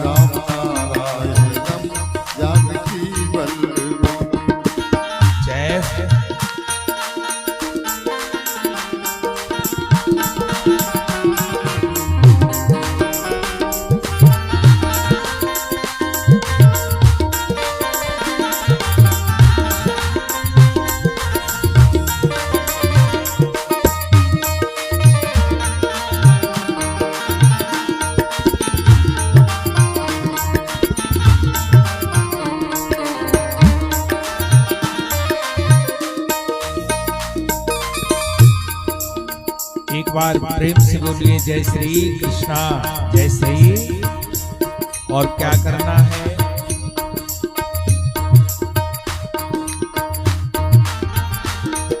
राम नारायणम जानकी वल्लभम। जय एक बार प्रेम से बोलिए जय श्री कृष्णा, जय श्री। और क्या करना है,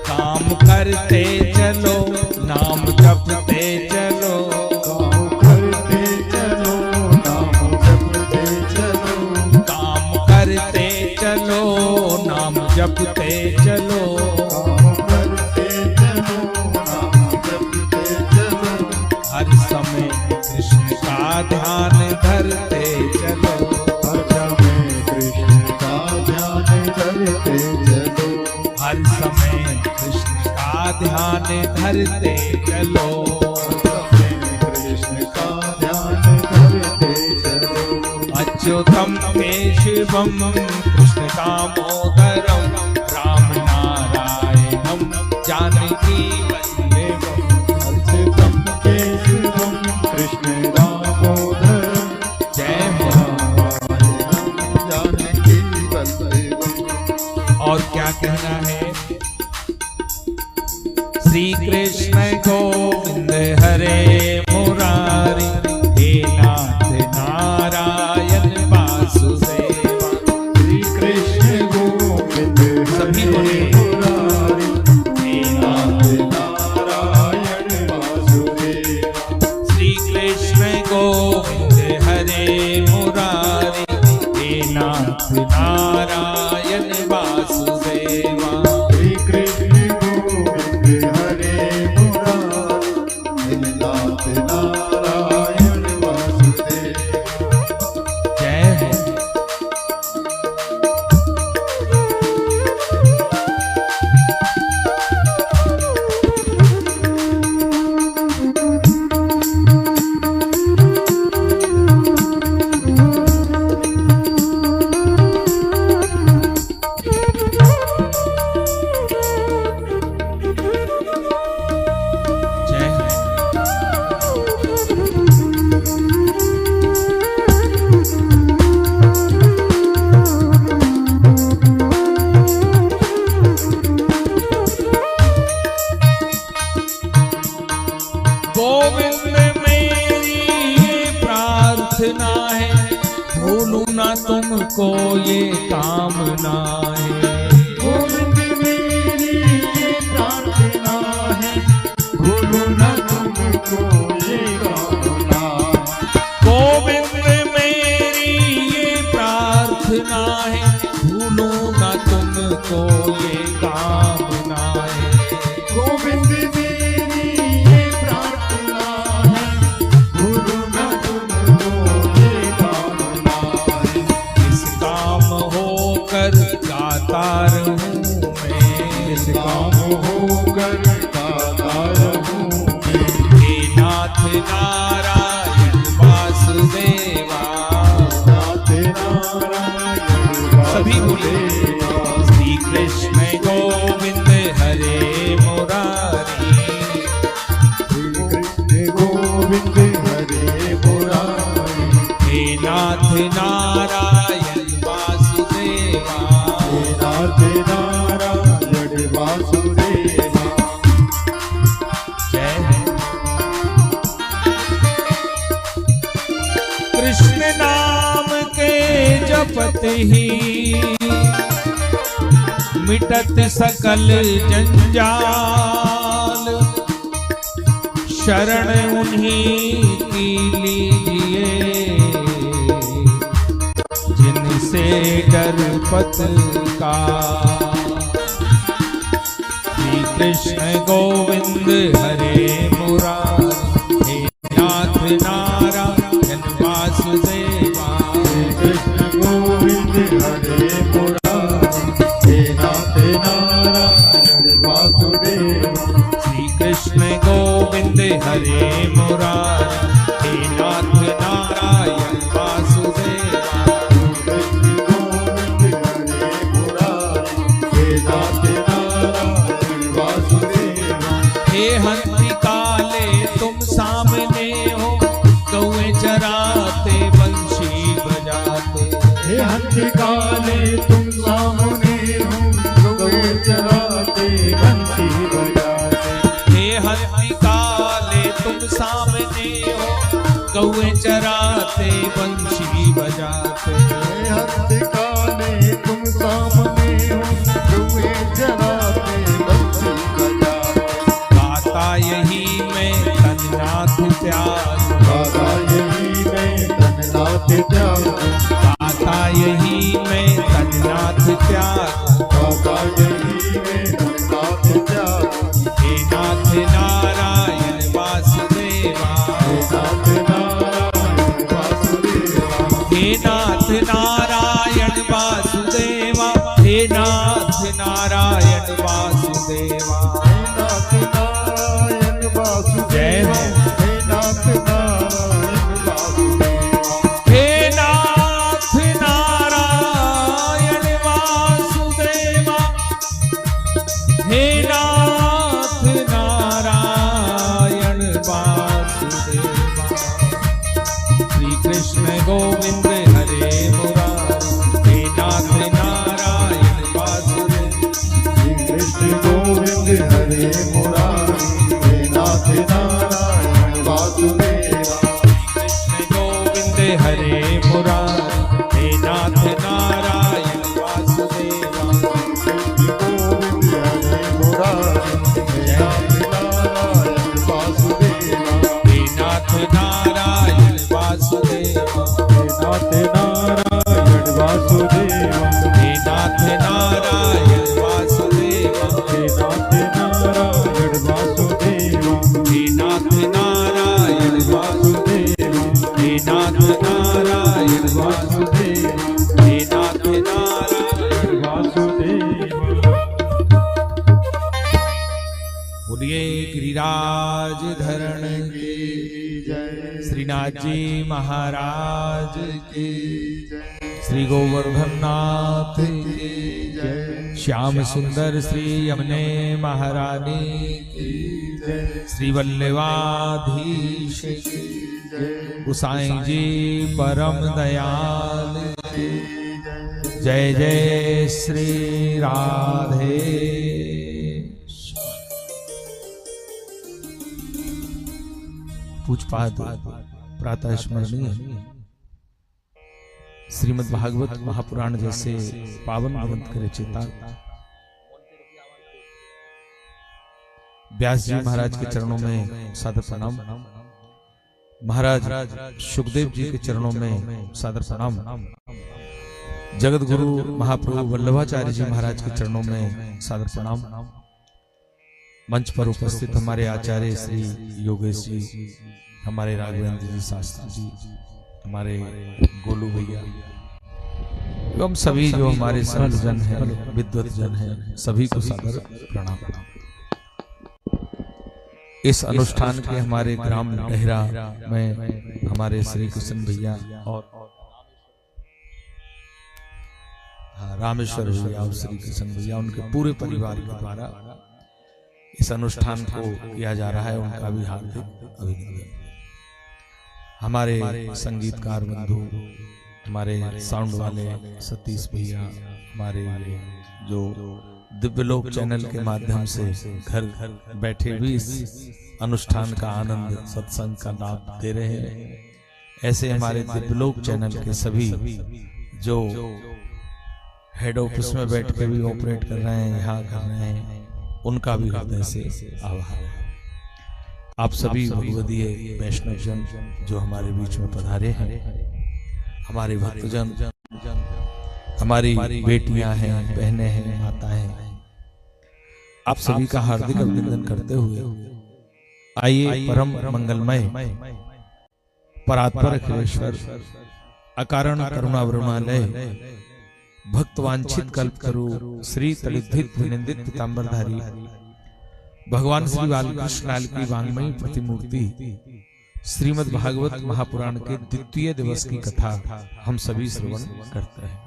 काम करते चलो नाम जपते चलो, काम करते चलो नाम जपते चलो, काम करते चलो नाम जपते चलो, हर समय कृष्ण का ध्यान धरते चलो, हर समय कृष्ण का ध्यान धरते चलो, हर समय कृष्ण का ध्यान धरते चलो, कृष्ण का ध्यान धरते चलो। अच्युतम केशवम कृष्ण दामोदरम राम नारायणम जानकी वल्लभम। अच्युतम केशवम कृष्ण दामोदरम जय हो। नारायणम जानकी वल्लभम। और क्या कहना है, श्री कृष्ण गोविंद हरे मुरारी, हे नाथ नारायण वासुदेवा। श्री कृष्ण गोविंद सभी बोले मुरारी, हे नाथ नारायण वासुदेवा। श्री कृष्ण गोविंद हरे मुरारी, हे नाथ नारायण वासुदेवा। श्री कृष्ण गोविंद हरे मुरारी, हे नाथ नारायण वासुदेवा। जय हो। जय हो। गोविंद मेरी ये प्रार्थना है, भूलूं ना तुमको ये कामना है। गोविंद मेरी ये प्रार्थना है, भूलो न तुमको ये कामना। गोविंद मेरी ये प्रार्थना है, भूलूं ना तुमको ये कामना है। गोविंद मेरी ये प्रार्थना है, भूलो न तुमको ये कामना है। इस काम होकर गाता रहूं मैं, इस काम होकर गाता रहूं मैं। हे नाथ नारायण वासुदेवा। नाथ नारायण सभी बोले वासुदेवा। श्री कृष्ण गोविंद हरे मुरारी, श्री कृष्ण गोविंद हरे मुरारी, हे नाथ नारायण वासुदेवा। हे नाथ नारायण वासुदेवा। जय हो। कृष्ण नाम के जपत ही मिटत सकल जंजाल, शरण उन्हीं की लीजिए जिनसे डरपत का। श्री कृष्ण गोविंद हरे मुरारी, हे नाथ नारायण वासुदेवा। हरे मुरारी, हे नाथ नारायण वासुदेवा। कृष्ण गोविंद हरे मुरारी, हे नाथ नारायण वासुदेवा। हे हंसी काले तुम सामने हो, गौएं चराते बंशी बजाते। हे हंसी काले तुम सामने हो, गौएं चराते बंसी बजाते। हे हंसी काले तुम सामने हो, गौएं चराते बंशी बजाते। हे हंसी काले तुम सामने हो, गौएं चराते बंसी बजाते। गाता यही मैं तन्नाथ त्याग, गाता यही मैं तन्नाथ त्याग, गाता यही मैं तन्नाथ त्याग। गाता यही मैं तन्नाथ त्याग। हे नाथ नारायण वासुदेवा, हे नाथ नारायण वासुदेवा। हे नाथ नारायण वासुदेवा, हे नाथ नारायण वासुदेवा। हे नाथ नारायण वासुदेवा। जय हो। हे नाथ नारायण वासुदेवा। हे नाथ नारायण वासुदेवा, हे नाथ नारायण वासुदेवा। श्री कृष्ण गोविंद हरे मुरारी, हे नाथ नारायण वासुदेवा। श्री कृष्ण गोविंद हरे मुरारी, हे नाथ नारायण वासुदेवा। कृष्ण गोविंद हरे मुरारी, हे नाथ नारायण वासुदेवा। कृष्ण गोविंद हरे मुरारी, हे नाथ नारायण वासुदेवा। हे नाथ नारायण वासुदेवा, हे नाथ नारायण वासुदेवा। हे नाथ नारायण वासुदेवा, हे नाथ नारायण वासुदेवा। हे नाथ नारायण वासुदेवा, हे नाथ नारायण वासुदेवा, हे नाथ नारायण वासुदेवा। बोलिए गिरिराज धरण की जय। श्रीनाथ जी महाराज की, जय। श्री गोवर्धन नाथ की जय। श्याम सुंदर श्री यमुने महारानी की, जय। श्री वल्लभाधीश की, जय। गोसाई जी परम दयाल की। जय। जय जय श्री राधे। पूजपाद प्रातः स्मरणीय श्रीमद् भागवत महापुराण जैसे पावन ग्रंथ के रचयिता व्यास जी महाराज के चरणों में सादर प्रणाम। महाराज सुखदेव जी के चरणों में सादर प्रणाम। जगत गुरु महाप्रभु वल्लभाचार्य जी महाराज के चरणों में सादर प्रणाम। मंच पर उपस्थित हमारे आचार्य श्री योगेश जी, हमारे राघवेंद्र जी शास्त्री जी, हमारे गोलू भैया एवं सभी जो हमारे संत जन हैं, विद्वत जन हैं, सभी को सादर प्रणाम। इस अनुष्ठान के हमारे ग्राम डेहरा में हमारे श्री कृष्ण भैया और रामेश्वर भैया और श्री कृष्ण भैया, उनके पूरे परिवार के द्वारा इस अनुष्ठान को किया जा रहा है, उनका भी हार्दिक अभिनंदन। हमारे संगीतकार बंधु, हमारे साउंड वाले सतीश भैया, हमारे जो दिव्यलोक चैनल के माध्यम से घर बैठे भी इस अनुष्ठान का आनंद, सत्संग का लाभ दे रहे हैं, ऐसे हमारे दिव्यलोक चैनल के सभी जो हेड ऑफिस में बैठ के भी ऑपरेट कर रहे हैं, यहाँ कर रहे हैं, उनका भी हृदय से आभार। आप सभी भगवदीय वैष्णव जन जो हमारे बीच में पधारे हैं, हमारे भक्तजन, हमारी बेटियां हैं, बहनें हैं, माताएं हैं, आप सभी का हार्दिक अभिनंदन करते हुए आइए परम मंगलमय परात्पर अखिलेश्वर अकारण करुणा वरुणालय भक्तवांछित कल्प करु श्री तड़िद्धित विनिंदित पीतांबरधारी भगवान श्री बालकृष्ण लाल की वांग्मयी प्रतिमूर्ति श्रीमद् भागवत महापुराण के द्वितीय दिवस की कथा हम सभी श्रवण करते हैं।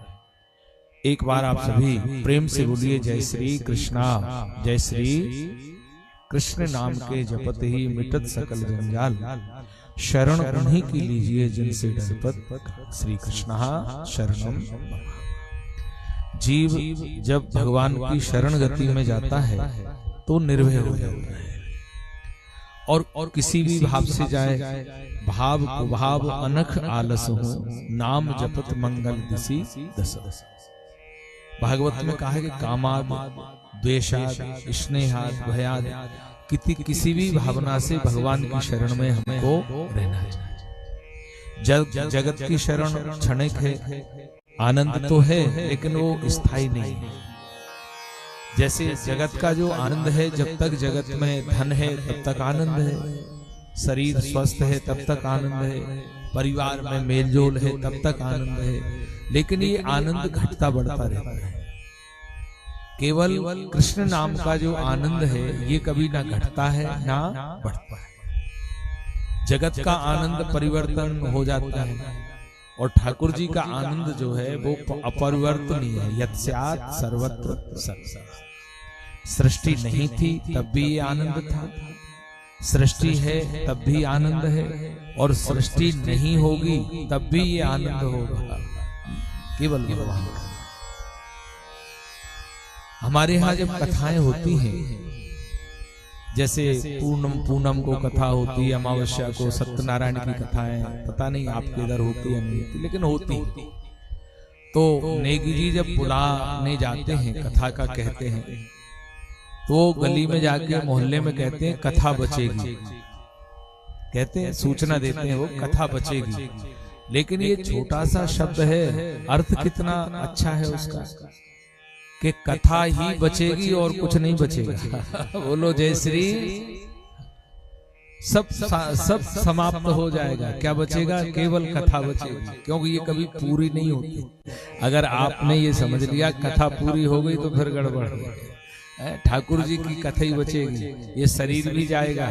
एक बार आप सभी प्रेम से बोलिए जय श्री कृष्णा। जय श्री कृष्ण नाम के जपत ही मिटत सकल जंजाल, शरण उन्हीं की लीजिए जिनसे डरपत, श्री कृष्णा शरणम। जीव जब भगवान की शरण गति में जाता है तो निर्भय हो जाता है और किसी भी भाव से जाए, भाव कुभाव अनख आलस हो, नाम जपत मंगल दिसी दस। भागवत में कहा है कि कामाद द्वेषाद स्नेहाद भयाद किसी भी भावना से भगवान की शरण में हमको रहना चाहिए। जगत की शरण क्षणिक है, आनंद तो है लेकिन वो स्थायी नहीं है। जैसे जगत का जो आनंद है, जब तक जगत में धन है तब तक आनंद है, शरीर स्वस्थ है तब तक आनंद है, परिवार में मेलजोल है तब तक आनंद है, लेकिन ये आनंद घटता बढ़ता रहता है। केवल कृष्ण नाम का जो आनंद है ये कभी ना घटता है ना बढ़ता है। जगत का आनंद परिवर्तन हो जाता है और ठाकुर जी का आनंद जो है वो अपरिवर्तनीय है। यत्स्यात् सर्वत्र सत्। सृष्टि नहीं थी तब भी ये आनंद था, सृष्टि है तब भी आनंद है, और सृष्टि नहीं होगी तब भी ये आनंद होगा। केवल भगवान। हमारे यहाँ जब कथाएं होती हैं, जैसे पूनम को कथा होती है, अमावस्या को सत्यनारायण की कथाएं, पता नहीं आपके इधर होती है नहीं होती, लेकिन होती। तो नेगी जी जब बुलाने जाते हैं, कथा का कहते हैं, तो गली में जाके मोहल्ले में कहते हैं कथा बचेगी, कहते हैं सूचना देते हैं वो कथा बचेगी। लेकिन ये छोटा सा शब्द है, अर्थ कितना अच्छा है उसका कि कथा ही बचेगी और कुछ नहीं बचेगा। बोलो जय श्री। सब समाप्त हो जाएगा, क्या बचेगा? केवल कथा बचेगी, क्योंकि ये कभी पूरी नहीं होती। अगर आपने ये समझ लिया कथा पूरी हो गई तो फिर गड़बड़ है। ठाकुर जी की कथा ही बचेगी, ये शरीर भी जाएगा,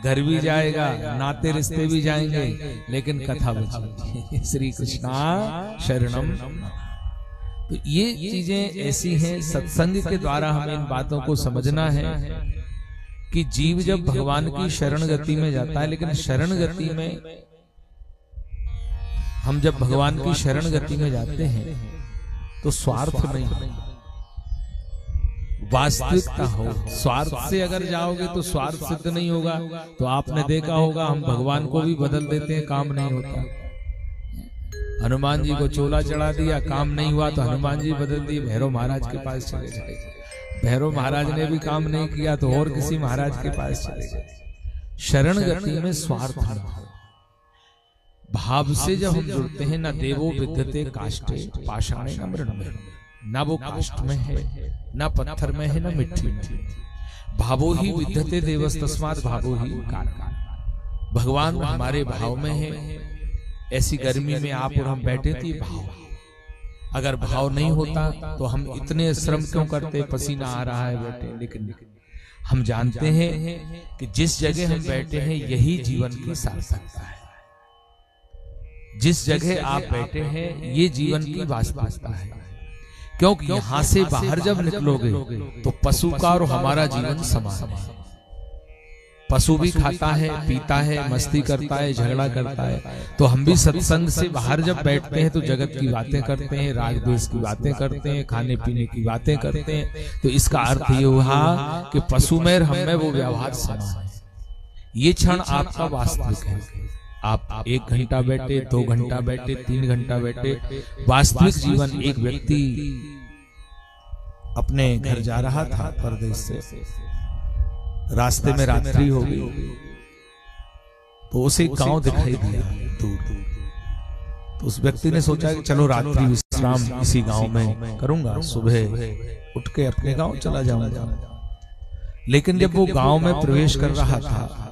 घर भी जाएगा, नाते रिश्ते भी जाएंगे, लेकिन कथा बचेगी। श्री कृष्णा शरणम। तो ये चीजें ऐसी हैं, सत्संग के द्वारा हमें इन बातों को समझना है कि जीव जब भगवान की शरण गति में जाता है, लेकिन शरण गति में हम जब भगवान की शरण गति में जाते हैं तो स्वार्थ नहीं, वास्तविकता हो। स्वार्थ से अगर जाओगे तो स्वार्थ सिद्ध नहीं होगा। तो आपने देखा होगा हम भगवान को भी बदल देते हैं, काम नहीं होता। हनुमान जी को चोला चढ़ा दिया, काम नहीं हुआ तो हनुमान जी बदल दिए, भैरव महाराज के पास चले गए। भैरव महाराज ने भी काम नहीं किया तो और किसी महाराज के पास चले गए। शरण गति में स्वार्थ भाव से जब हम जुड़ते हैं, न देवो विद्यते काष्ठे पाषाणे न मृण्मये, न वो काष्ठ में है, न पत्थर में है, न मिट्टी में। भावो ही विद्यते देवस्तस्मात् भावो ही कारक। भगवान हमारे भाव में है। ऐसी गर्मी में आप और हम बैठे थे, भाव। अगर भाव नहीं होता तो हम इतने श्रम क्यों करते, पसीना आ रहा है बैठे। लेकिन हम जानते हैं कि जिस जगह हम बैठे हैं यही जीवन की सार्थकता है। जिस जगह आप बैठे हैं ये जीवन की वास्तविकता है, क्योंकि यहां से बाहर जब निकलोगे तो पशु का और हमारा जीवन समान है। पशु भी खाता है, पीता है, मस्ती करता है, झगड़ा करता है। तो हम भी सत्संग से बाहर जब बैठते हैं तो जगत की बातें करते हैं, राग द्वेष की बातें करते हैं, खाने पीने की बातें करते हैं। तो इसका अर्थ ये हुआ कि पशु में और हम में वो व्यवहार समान है। ये क्षण आपका वास्तविक है। आप 1 घंटा बैठे, 2 घंटा बैठे, 3 घंटा बैठे, वास्तविक जीवन। एक व्यक्ति अपने घर जा रहा था परदेश से, रास्ते में रात्रि हो गई तो उसे एक गांव दिखाई दिया दूर। तो उस व्यक्ति ने सोचा कि चलो रात्रि विश्राम इसी गांव में करूंगा, सुबह उठ के अपने गांव चला जाऊंगा। लेकिन जब वो गांव में प्रवेश कर रहा था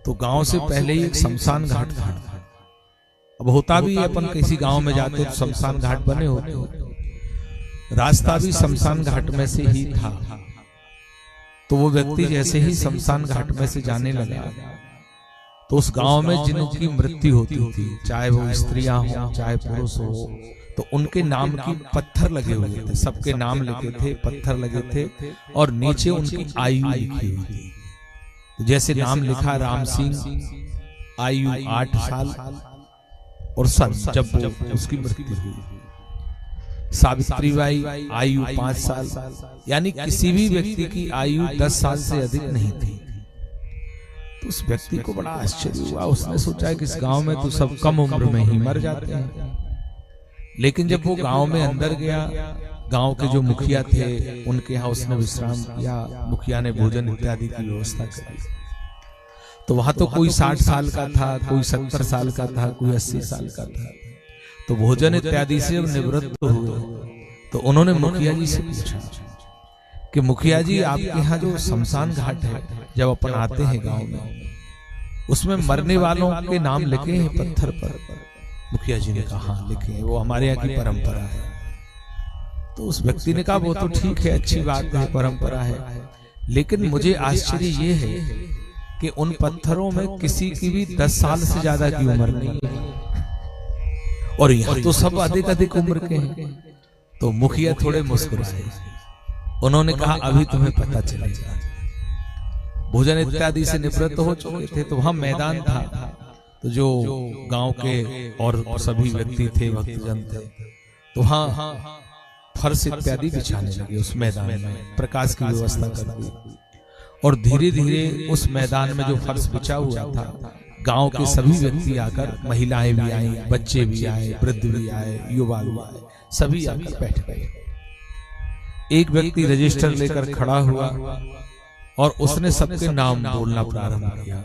तो गांव से पहले ही एक शमशान घाट था। अब होता भी अपन किसी गांव में जाते तो शमशान घाट बने होते, रास्ता भी शमशान घाट में से ही था। तो वो व्यक्ति जैसे ही शमशान घाट में से जाने लगा तो उस गांव में जिनकी मृत्यु होती थी, चाहे वो स्त्रियां हो चाहे पुरुष हो, तो उनके नाम की पत्थर लगे हुए थे, सबके नाम लिखे थे, पत्थर लगे थे और नीचे उनकी आयु लिखी हुई थी। तो जैसे नाम लिखा राम सिंह आयु 8 साल और जब उसकी मृत्यु हुई, सावित्रीबाई आयु 5 साल, यानी किसी भी व्यक्ति की आयु 10 साल से अधिक नहीं थी। तो उस व्यक्ति को बड़ा आश्चर्य हुआ, उसने सोचा कि इस गांव में तो सब कम उम्र में ही मर जाते हैं। लेकिन जब वो गांव में अंदर गया, गांव के जो मुखिया थे उनके यहाँ उसने विश्राम किया, मुखिया ने भोजन इत्यादि की व्यवस्था करी। तो वहां तो कोई 60 साल का था, कोई 70 साल का था, कोई 80 साल का था। तो भोजन इत्यादि से जब निवृत्त हुए तो उन्होंने मुखिया जी से पूछा कि मुखिया जी, आपके यहाँ जो शमशान घाट है, जब अपन आते हैं गांव में, उसमें मरने वालों के नाम लिखे हैं पत्थर पर? मुखिया जी ने कहा हाँ लिखे हैं, वो हमारे यहाँ की परंपरा है। तो उस व्यक्ति ने कहा वो तो ठीक है, अच्छी बात है, परंपरा है, लेकिन मुझे आश्चर्य ये है कि उन पत्थरों में किसी की भी 10 साल से ज्यादा की उम्र नहीं है और यहाँ तो सब अधिक अधिक उम्र के हैं। तो मुखिया थोड़े मुस्कुराए, उन्होंने कहा अभी तुम्हें पता चलेगा। भोजन इत्यादि से निवृत्त हो चुके थे, तो वहां मैदान था, तो जो गांव के और सभी व्यक्ति थे, भक्तजन थे, तो वहां फर्श इत्यादि बिछाने लगे उस मैदान में, प्रकाश की व्यवस्था कर दी। और धीरे धीरे उस मैदान में जो फर्श बिछा हुआ था, गांव के सभी व्यक्ति आकर, महिलाएं भी आई, बच्चे भी आए, वृद्ध भी आए, युवा भी आए, सभी आकर बैठ गए। एक व्यक्ति रजिस्टर लेकर खड़ा हुआ और उसने सबके नाम बोलना प्रारंभ किया।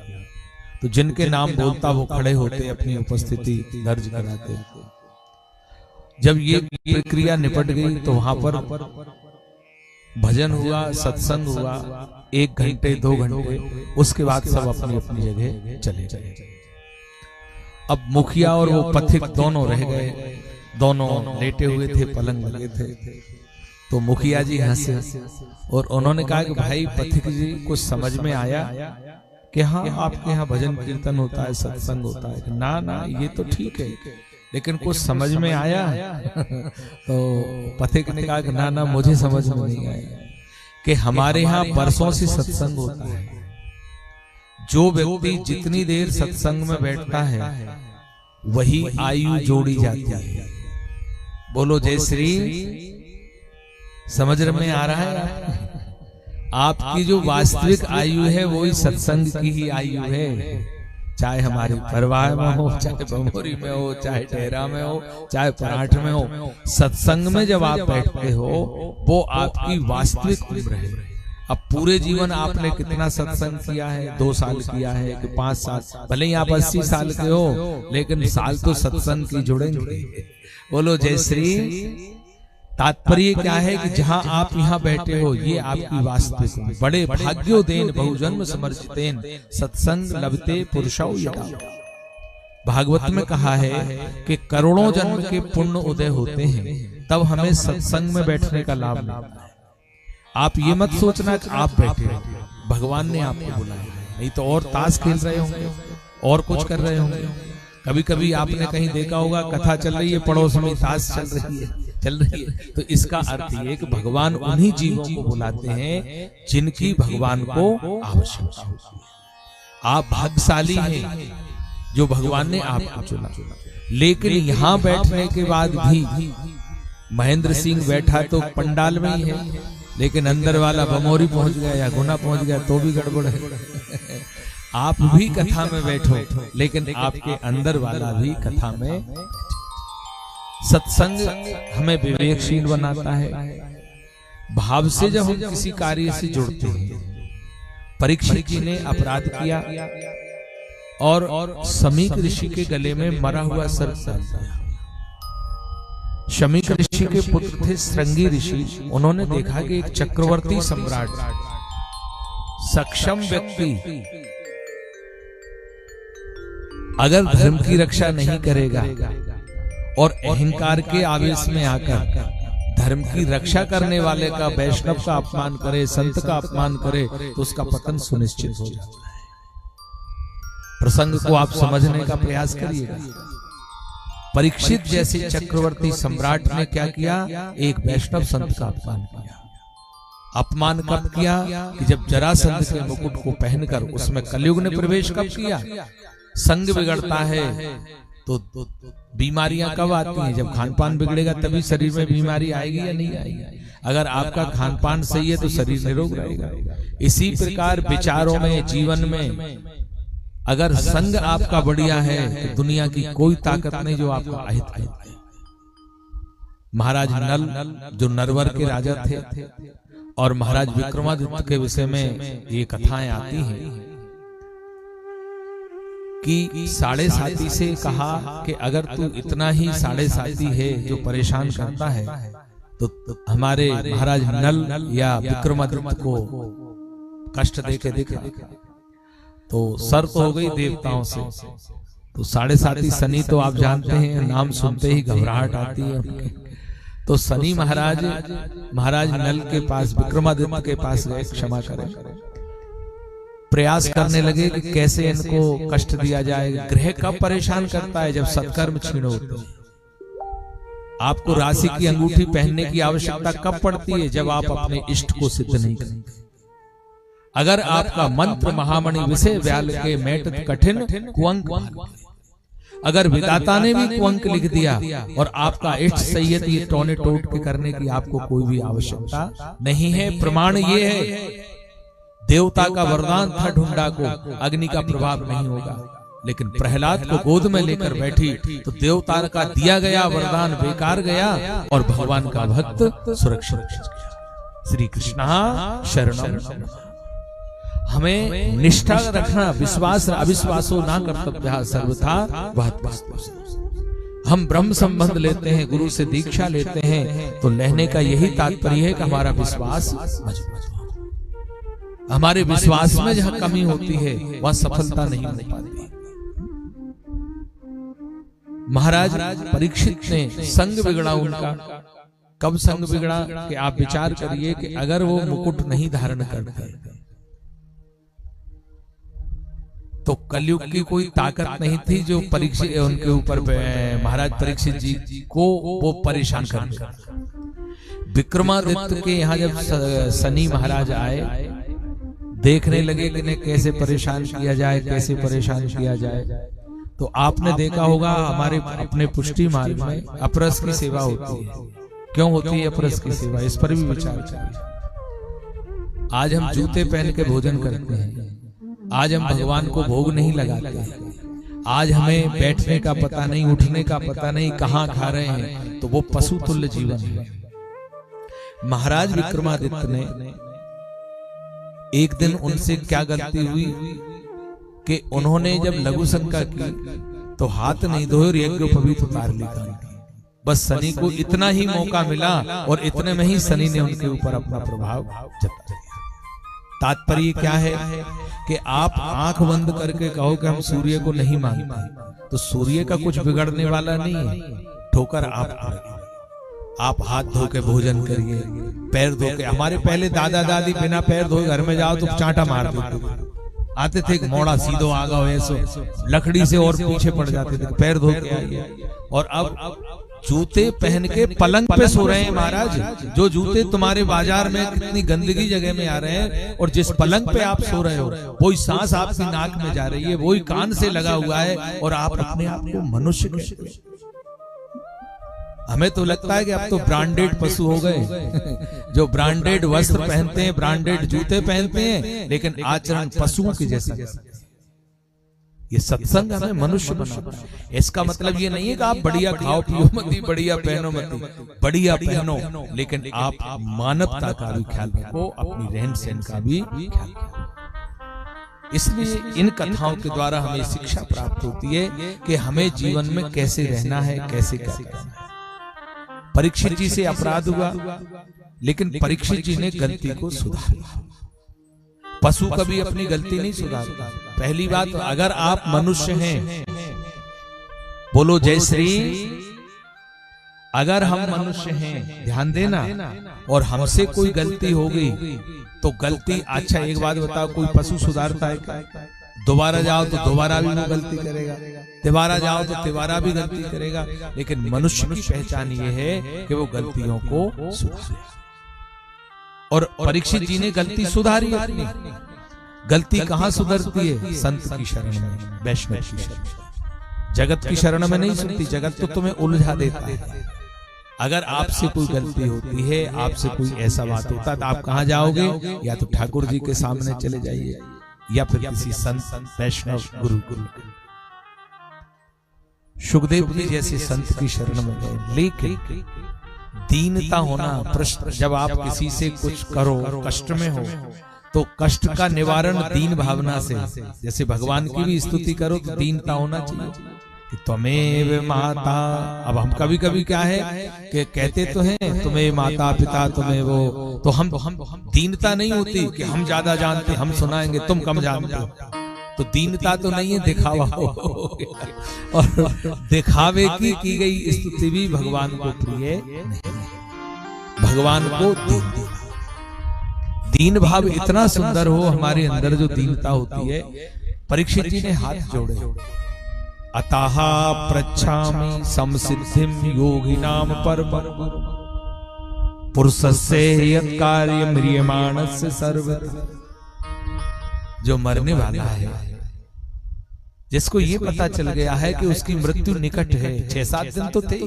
तो जिनके नाम बोलता वो खड़े होते, अपनी उपस्थिति दर्ज कराते। जब ये प्रक्रिया निपट गई तो वहां पर भजन हुआ, सत्संग हुआ, 1 घंटे 2 घंटे, उसके बाद सब अपनी अपनी जगह चले गए। अब मुखिया और वो पथिक दोनों रह गए, दोनों लेटे हुए थे, पलंग लगे थे। तो मुखिया जी हंसे और उन्होंने कहा कि भाई पथिक जी, कुछ समझ में आया कि हाँ आपके यहाँ भजन कीर्तन होता है, सत्संग होता है? ना ना, ये तो ठीक है, लेकिन कुछ समझ में आया? तो पथिक ने कहा कि ना ना, मुझे समझ में नहीं आया कि हमारे यहाँ बरसों से सत्संग होता है। जो व्यक्ति जितनी देर सत्संग में बैठता है वही आयु जोड़ी जाती है। बोलो जय श्री। समझ में आ रहा है? आपकी जो वास्तविक आयु है वही सत्संग की ही आयु है। चाहे हमारे परिवार में हो, चाहे बमोरी में हो, चाहे डेरा में हो, चाहे पराठ में हो, सत्संग में जब आप बैठते हो वो आपकी वास्तविक उम्र है। अब पूरे जीवन आपने कितना सत्संग किया है? 2 साल किया है कि 5 साल? भले ही आप 80 साल के हो, लेकिन साल तो सत्संग की जुड़ेंगे। बोलो जय श्री। तात्पर्य क्या है कि जहां आप यहाँ बैठे हो ये आपकी वास्तविक। बड़े भाग्योदेन बहुजन्म समर्जितेन सत्संग लभते पुरुषौ यथा। भागवत में कहा है कि करोड़ों जन्म के पुण्य उदय होते हैं तब हमें सत्संग में बैठने का लाभ मिलता है। आप ये मत सोचना कि आप बैठे हो, भगवान ने आपको बुलाया, नहीं तो और ताश खेल रहे होंगे और कुछ कर रहे होंगे। कभी कभी आपने कहीं देखा होगा, कथा चल रही है, पड़ोस में ताश चल रही है। तो इसका अर्थ ये कि भगवान उन्हीं जीवों को बुलाते हैं जिनकी भगवान को आवश्यकता होती है। आप भाग्यशाली हैं जो भगवान ने आपको चुना। लेकिन यहाँ बैठने के बाद भी महेंद्र सिंह बैठा तो पंडाल में ही है, लेकिन अंदर वाला बमोरी पहुंच गया या गुना पहुंच गया तो भी गड़बड़ है। आप भी कथा में बैठो, लेकिन आपके अंदर वाला भी कथा में। सत्संग हमें विवेकशील बनाता है। भाव से जब हम किसी कार्य से जुड़ते हैं, परीक्षित जी ने अपराध किया और शमीक ऋषि के गले में मरा हुआ सर्प डाल दिया। शमीक ऋषि के पुत्र थे श्रृंगी ऋषि। उन्होंने देखा कि एक चक्रवर्ती सम्राट, सक्षम व्यक्ति अगर धर्म की रक्षा नहीं करेगा और अहंकार के आवेश में आकर धर्म की रक्षा करने वाले का, वैष्णव का अपमान करे, संत का अपमान करे तो उसका पतन सुनिश्चित हो जाता है। प्रसंग को आप समझने का प्रयास करिएगा। परीक्षित जैसे चक्रवर्ती सम्राट ने क्या किया, एक वैष्णव संत का अपमान किया। अपमान कब किया कि जब जरासंध के मुकुट को पहनकर, उसमें कलयुग ने प्रवेश कब किया। संग बिगड़ता है तो बीमारियां कब आती हैं, जब खान पान बिगड़ेगा तभी शरीर में बीमारी आएगी या नहीं आएगी। अगर आपका खान पान सही है तो शरीर निरोग रहेगा। इसी प्रकार विचारों में, जीवन में अगर संग आपका बढ़िया है तो दुनिया की कोई ताकत नहीं जो आपका अहित करे। महाराज नल जो नरवर के राजा थे और महाराज विक्रमादित्य के विषय में ये कथाएं आती हैं कि साढ़े साती से कहा कि अगर तू इतना ही साढ़े साती है जो परेशान करता है तो हमारे महाराज नल या विक्रमादित्य को कष्ट देके दिखा। तो शर्त हो गई देवताओं से। तो साढ़े साती शनि तो आप जानते हैं, नाम सुनते ही घबराहट आती है। तो शनि महाराज नल के पास, विक्रमादित्य के पास गए, क्षमा करें, प्रयास करने लगे कि कैसे इनको कष्ट दिया जाए। ग्रह कब परेशान करता है, जब सत्कर्म क्षीण होते हैं। आपको राशि की अंगूठी पहनने की आवश्यकता कब पड़ती है, जब आप अपने इष्ट को सिद्ध नहीं करते। अगर आपका मंत्र महामणि विषय व्याल के मेटत कठिन कुअंक, अगर विधाता ने भी कुअंक लिख दिया और आपका इष्ट सही है तो ये टोने टोट के करने की आपको कोई भी आवश्यकता नहीं है। प्रमाण ये है, देवता का वरदान था ढूंढा को, अग्नि का प्रभाव नहीं होगा। लेकिन प्रहलाद को गोद में लेकर बैठी तो देवता का दिया गया वरदान बेकार गया और भगवान का भक्त सुरक्षित गया। श्री कृष्णा शरणम। हमें निष्ठा रखना, विश्वास अविश्वासो ना कर्तव्य सर्वथा वह। हम ब्रह्म संबंध लेते हैं, गुरु से दीक्षा लेते हैं तो लेने का यही तात्पर्य है कि हमारा विश्वास मजबूत हो। हमारे विश्वास में जहां कमी होती है वहां सफलता नहीं हो पाती। महाराज परीक्षित ने संग बिगड़ा उनका। कब संग बिगड़ा कि आप विचार करिए कि अगर वो मुकुट नहीं धारण करते तो कलयुग की कोई ताकत नहीं थी जो परीक्षित उनके ऊपर महाराज परीक्षित जी को वो परेशान कर। विक्रमादित्य के यहाँ जब शनि महाराज आए, देखने लगे कि कैसे परेशान किया जाए, कैसे परेशान किया जाए। तो आपने देखा होगा हमारे अपने पुष्टि मार्ग में अपरस की सेवा होती है। क्यों होती है अपरस की सेवा, इस पर भी विचार करिए। आज हम जूते पहन के भोजन करते हैं, आज हम भगवान को भोग नहीं लगाते, आज हमें बैठने का पता नहीं, उठने का पता नहीं, कहाँ खा रहे हैं, तो वो पशु तुल्य जीवन है। महाराज विक्रमादित्य ने एक दिन उनसे क्या गलती हुई कि उन्होंने जब लघु शंका की तो हाथ नहीं धोए और यज्ञोपवीत उतार लिया। बस शनि को इतना ही मौका मिला और इतने में ही शनि ने उनके ऊपर अपना प्रभाव जता दिया। तात्पर्य क्या है कि आप आंख बंद करके कहो कि हम सूर्य को नहीं मानते तो सूर्य का कुछ बिगड़ने वाला नहीं है। ठोकर आप हाथ धो के भोजन करिए, पैर धो के। हमारे पहले दादा दादी बिना पैर धोए घर में जाओ तो चांटा मार देते आते थे, मोड़ा सीधो आगा वैसे लकड़ी से और पीछे पड़ जाते थे, पैर धो के आइए। और अब जूते पहन के पलंग पे सो रहे हैं महाराज। जो जूते तुम्हारे बाजार में कितनी गंदगी जगह में आ रहे हैं और जिस पलंग पे आप सो रहे हो वही सांस आपकी नाक में जा रही है, वही कान से लगा हुआ है और आप अपने आप को मनुष्य कहते हैं। हमें तो लगता है कि अब तो ब्रांडेड पशु हो गए जो ब्रांडेड वस्त्र पहनते हैं, ब्रांडेड जूते पहनते हैं, लेकिन आचरण पशुओं की जैसा। ये सत्संग हमें मनुष्य बनाता है। इसका मतलब ये नहीं है कि आप बढ़िया खाओ पियो मत, बढ़िया पहनो मत, बढ़िया पहनो, लेकिन आप मानवता का भी ख्याल रखो, अपनी रहन सहन का भी ख्याल रखो। इसलिए इन कथाओं के द्वारा हमें शिक्षा प्राप्त होती है कि हमें जीवन में कैसे रहना है, कैसे क्या करना है। परीक्षित जी से अपराध हुआ, लेकिन परीक्षित जी ने गलती को सुधारा। पशु कभी अपनी गलती नहीं सुधारता। पहली बात, अगर आप मनुष्य हैं, बोलो जय श्री, अगर हम मनुष्य हैं, ध्यान देना, और हमसे कोई गलती हो गई तो गलती, अच्छा एक बात बताओ, कोई पशु सुधारता है क्या? दोबारा जाओ तो दोबारा भी वो गलती करेगा, तिबारा जाओ तो तिबारा भी गलती करेगा। लेकिन मनुष्य की पहचान ये है कि वो गलतियों को सुधारे। और परीक्षित जी ने गलती सुधारी अपनी। गलती कहां सुधरती है? संत की शरण में, वैष्णव की शरण में। जगत की शरण में नहीं सुनती। जगत तो तुम्हें उलझा देता है। अगर आपसे कोई गलती होती है, आपसे कोई ऐसा बात होता है, तो आप कहां जाओगे? या तो ठाकुर जी के सामने चले जाइए, या फिर किसी संत, वैष्णव, गुरु। सुखदेव जी जैसे संत की शरण में गए। लेकिन दीनता होना प्रश्न, जब आप किसी से कुछ करो, कष्ट में हो, तो कष्ट का निवारण दीन भावना से, जैसे भगवान की भी स्तुति करो तो दीनता होना चाहिए कि त्वमेव माता। अब हम कभी कभी क्या है कि कहते तो हैं तुम्हें माता पिता, तुम्हें वो, तो हम दीनता नहीं होती कि हम ज्यादा जानते, हम सुनाएंगे, तुम कम जानते हो। तो दीनता तो नहीं है, दिखावा हो। और दिखावे की गई स्तुति भी भगवान को प्रिय नहीं। भगवान को दीन भाव इतना सुंदर हो, हमारे अंदर जो दीनता होती है। परीक्षित जी ने हाथ जोड़े। अतः पृच्छामि समसिद्धिं योगिनाम परम पुरुषस्य यत् कार्यं म्रियमाणस्य सर्वदा। जो मरने वाला है, जिसको ये पता चल गया है कि उसकी मृत्यु निकट है, 6-7 दिन तो थे,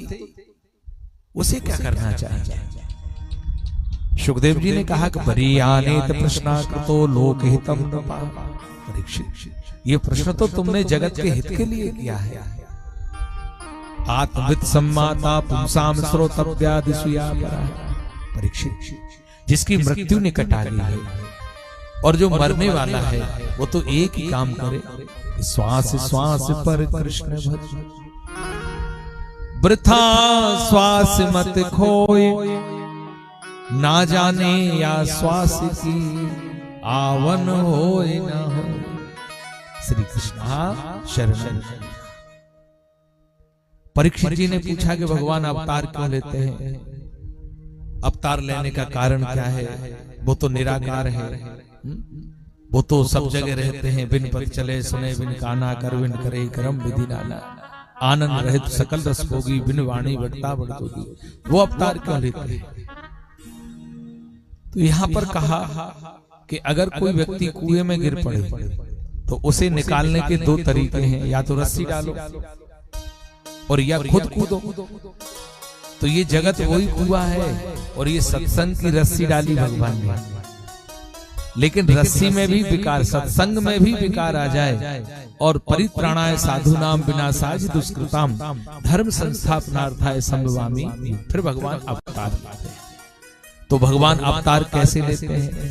उसे क्या करना चाहिए? सुखदेव जी ने कहा कि परियानेत प्रश्नाकृतो लोकहितम न पावा। परीक्षित, ये प्रश्न तो तुमने जगत के हित के लिए किया है। आत्मवित् सम्माता पुंसाम श्रोतव्यादिषु या परा। परीक्षित, जिसकी मृत्यु निकट आ गई है और जो मरने वाला है, वो तो एक ही काम करे, श्वास श्वास पर कृष्ण भज। वृथा श्वास मत खोए, ना जाने या श्वास की आवन होए ना हो। श्री कृष्ण शरण। परीक्षित जी ने पूछा कि भगवान अवतार क्यों लेते हैं? अवतार लेने का कारण क्या है? वो तो निराकार है, वो तो सब जगह रहते हैं। बिन पद चले सुने बिन काना, कर बिन करे कर्म विधि नाना। आनंद रहित सकल रस भोगी, बिन वाणी वक्ता बड़तोगी। वो अवतार क्यों लेते हैं? तो यहां पर कहा कि अगर कोई व्यक्ति कुएं में गिर पड़े तो उसे निकालने के 2 तरीके हैं, या तो रस्सी डालो और या खुद कूदो। तो ये जगत वही कुआं है और ये सत्संग की रस्सी डाली भगवान ने। लेकिन रस्सी में भी विकार, सत्संग में भी विकार आ जाए और परित्राणाय साधुनाम विनाशाय दुष्कृताम धर्म संस्थापनार्थाय संभवामि, फिर भगवान अवतार लेते हैं। तो भगवान अवतार कैसे लेते हैं?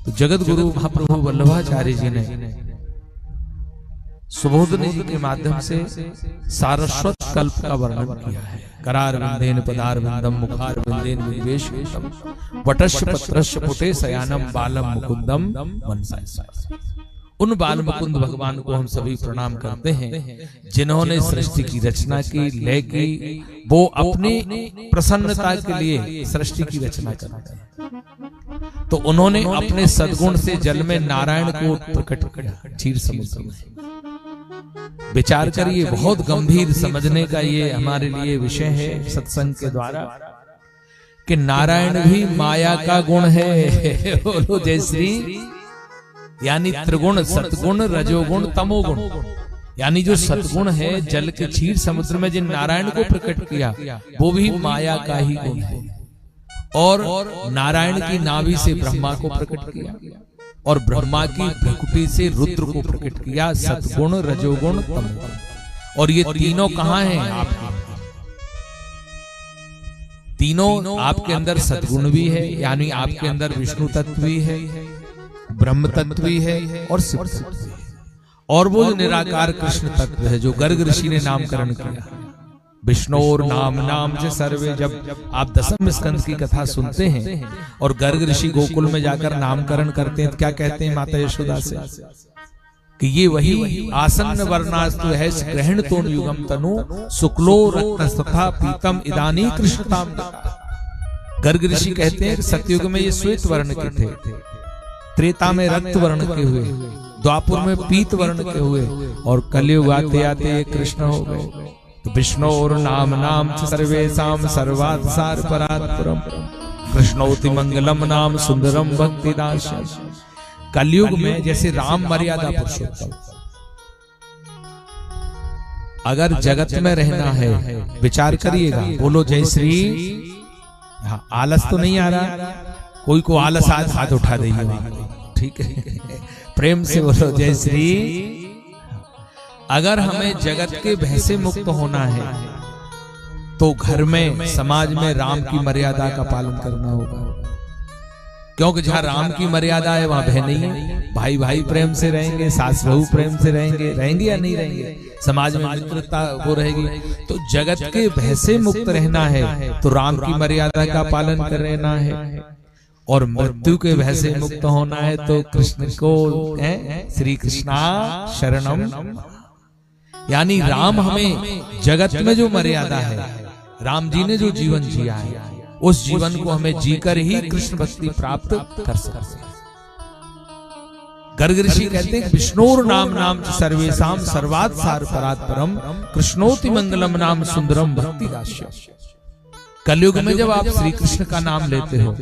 तो जगत गुरु महाप्रभु वल्लभाचार्य जी ने सुबोधनी जी के माध्यम से सारस्वत कल्प का वर्णन किया है। करार विंदेन पदार विंदम मुखार विंदेन विवेश वटस्य पत्रस्य पुटे शयानम बालम मुकुंदम मनसा। उन बाल मुकुंद भगवान को हम सभी प्रणाम करते हैं, जिन्होंने सृष्टि की रचना की, लय की। वो अपनी प्रसन्नता के लिए सृष्टि की रचना करते हैं। तो उन्होंने अपने सद्गुण से जल में नारायण को प्रकट किया, क्षीर समुद्र में। विचार करिए, बहुत गंभीर समझने का ये हमारे लिए विषय है सत्संग के द्वारा, कि नारायण भी माया का गुण है। बोलो जय श्री। यानी त्रिगुण, सतगुण, रजोगुण, तमोगुण। यानी जो सतगुण है, जल के क्षीर समुद्र में जिन नारायण को प्रकट किया, वो भी माया का ही गुण है। और नारायण की नाभि से ब्रह्मा को प्रकट किया और ब्रह्मा की भ्रुकुटी से रुद्र को प्रकट किया। सतगुण, रजोगुण, तमोगुण। और ये तीनों कहां हैं? आपके तीनों आपके अंदर सतगुण भी है, यानी आपके अंदर विष्णु तत्व भी है, ब्रह्म तत्व भी है और शिव तत्व भी है। और वो निराकार कृष्ण तत्व है जो गर्ग ऋषि ने नामकरण किया। विष्णुर नाम नाम से सर्वे। जब आप दशम स्कंद की कथा सुनते हैं और गर्ग ऋषि गोकुल में जाकर नामकरण करते हैं, तो क्या कहते हैं माता यशोदा से? कि ये वही आसन्न वर्णास्तु है ग्रहण तो युगम तनु शुक्लो रक्त तथा पीतम इदानी कृष्णताम। गर्ग ऋषि कहते हैं कि सतयुग में ये श्वेत वर्ण के थे, त्रेता में रक्त वर्ण के हुए, द्वापुर में पीत वर्ण के हुए, और कलयुग आते आते ये कृष्ण हो गए। तो विष्णु और नाम नाम सर्वेशाम सर्वात् सार परात्परम कृष्णोति मंगलम नाम सुंदरम भक्ति दास्यम। कलयुग में जैसे राम मर्यादा पुरुषोत्तम, अगर जगत में रहना है विचार करिएगा, बोलो जय श्री। हाँ, आलस तो नहीं आ रहा, कोई को आलस आज हाथ उठा देगा, ठीक है, प्रेम से बोलो जय श्री। अगर हमें जगत के भय से मुक्त होना है तो घर में समाज में राम की मर्यादा का पालन करना होगा, क्योंकि जहां राम की मर्यादा है वहां भय नहीं है। भाई भाई प्रेम से रहेंगे, सास बहू प्रेम से रहेंगे, रहेंगे या नहीं रहेंगे, समाज में मित्रता वो रहेगी। तो जगत के भय से मुक्त रहना है तो राम की मर्यादा का पालन कर रहना है, और मृत्यु के भय से मुक्त होना है तो कृष्ण को श्री कृष्णा शरणम। यानी राम हमें जगत में जो मर्यादा है, राम जी ने जो जीवन जिया है, उस जीवन को हमें जीकर ही कृष्ण भक्ति प्राप्त कर सकते हैं। गर्ग ऋषि कहते हैं विष्णुर नाम नाम सर्वेशाम सर्वात् सार परात्परम कृष्णोति मंगलम नाम सुंदरम भक्ति दास्यम। कलयुग में जब आप श्री कृष्ण का नाम लेते हो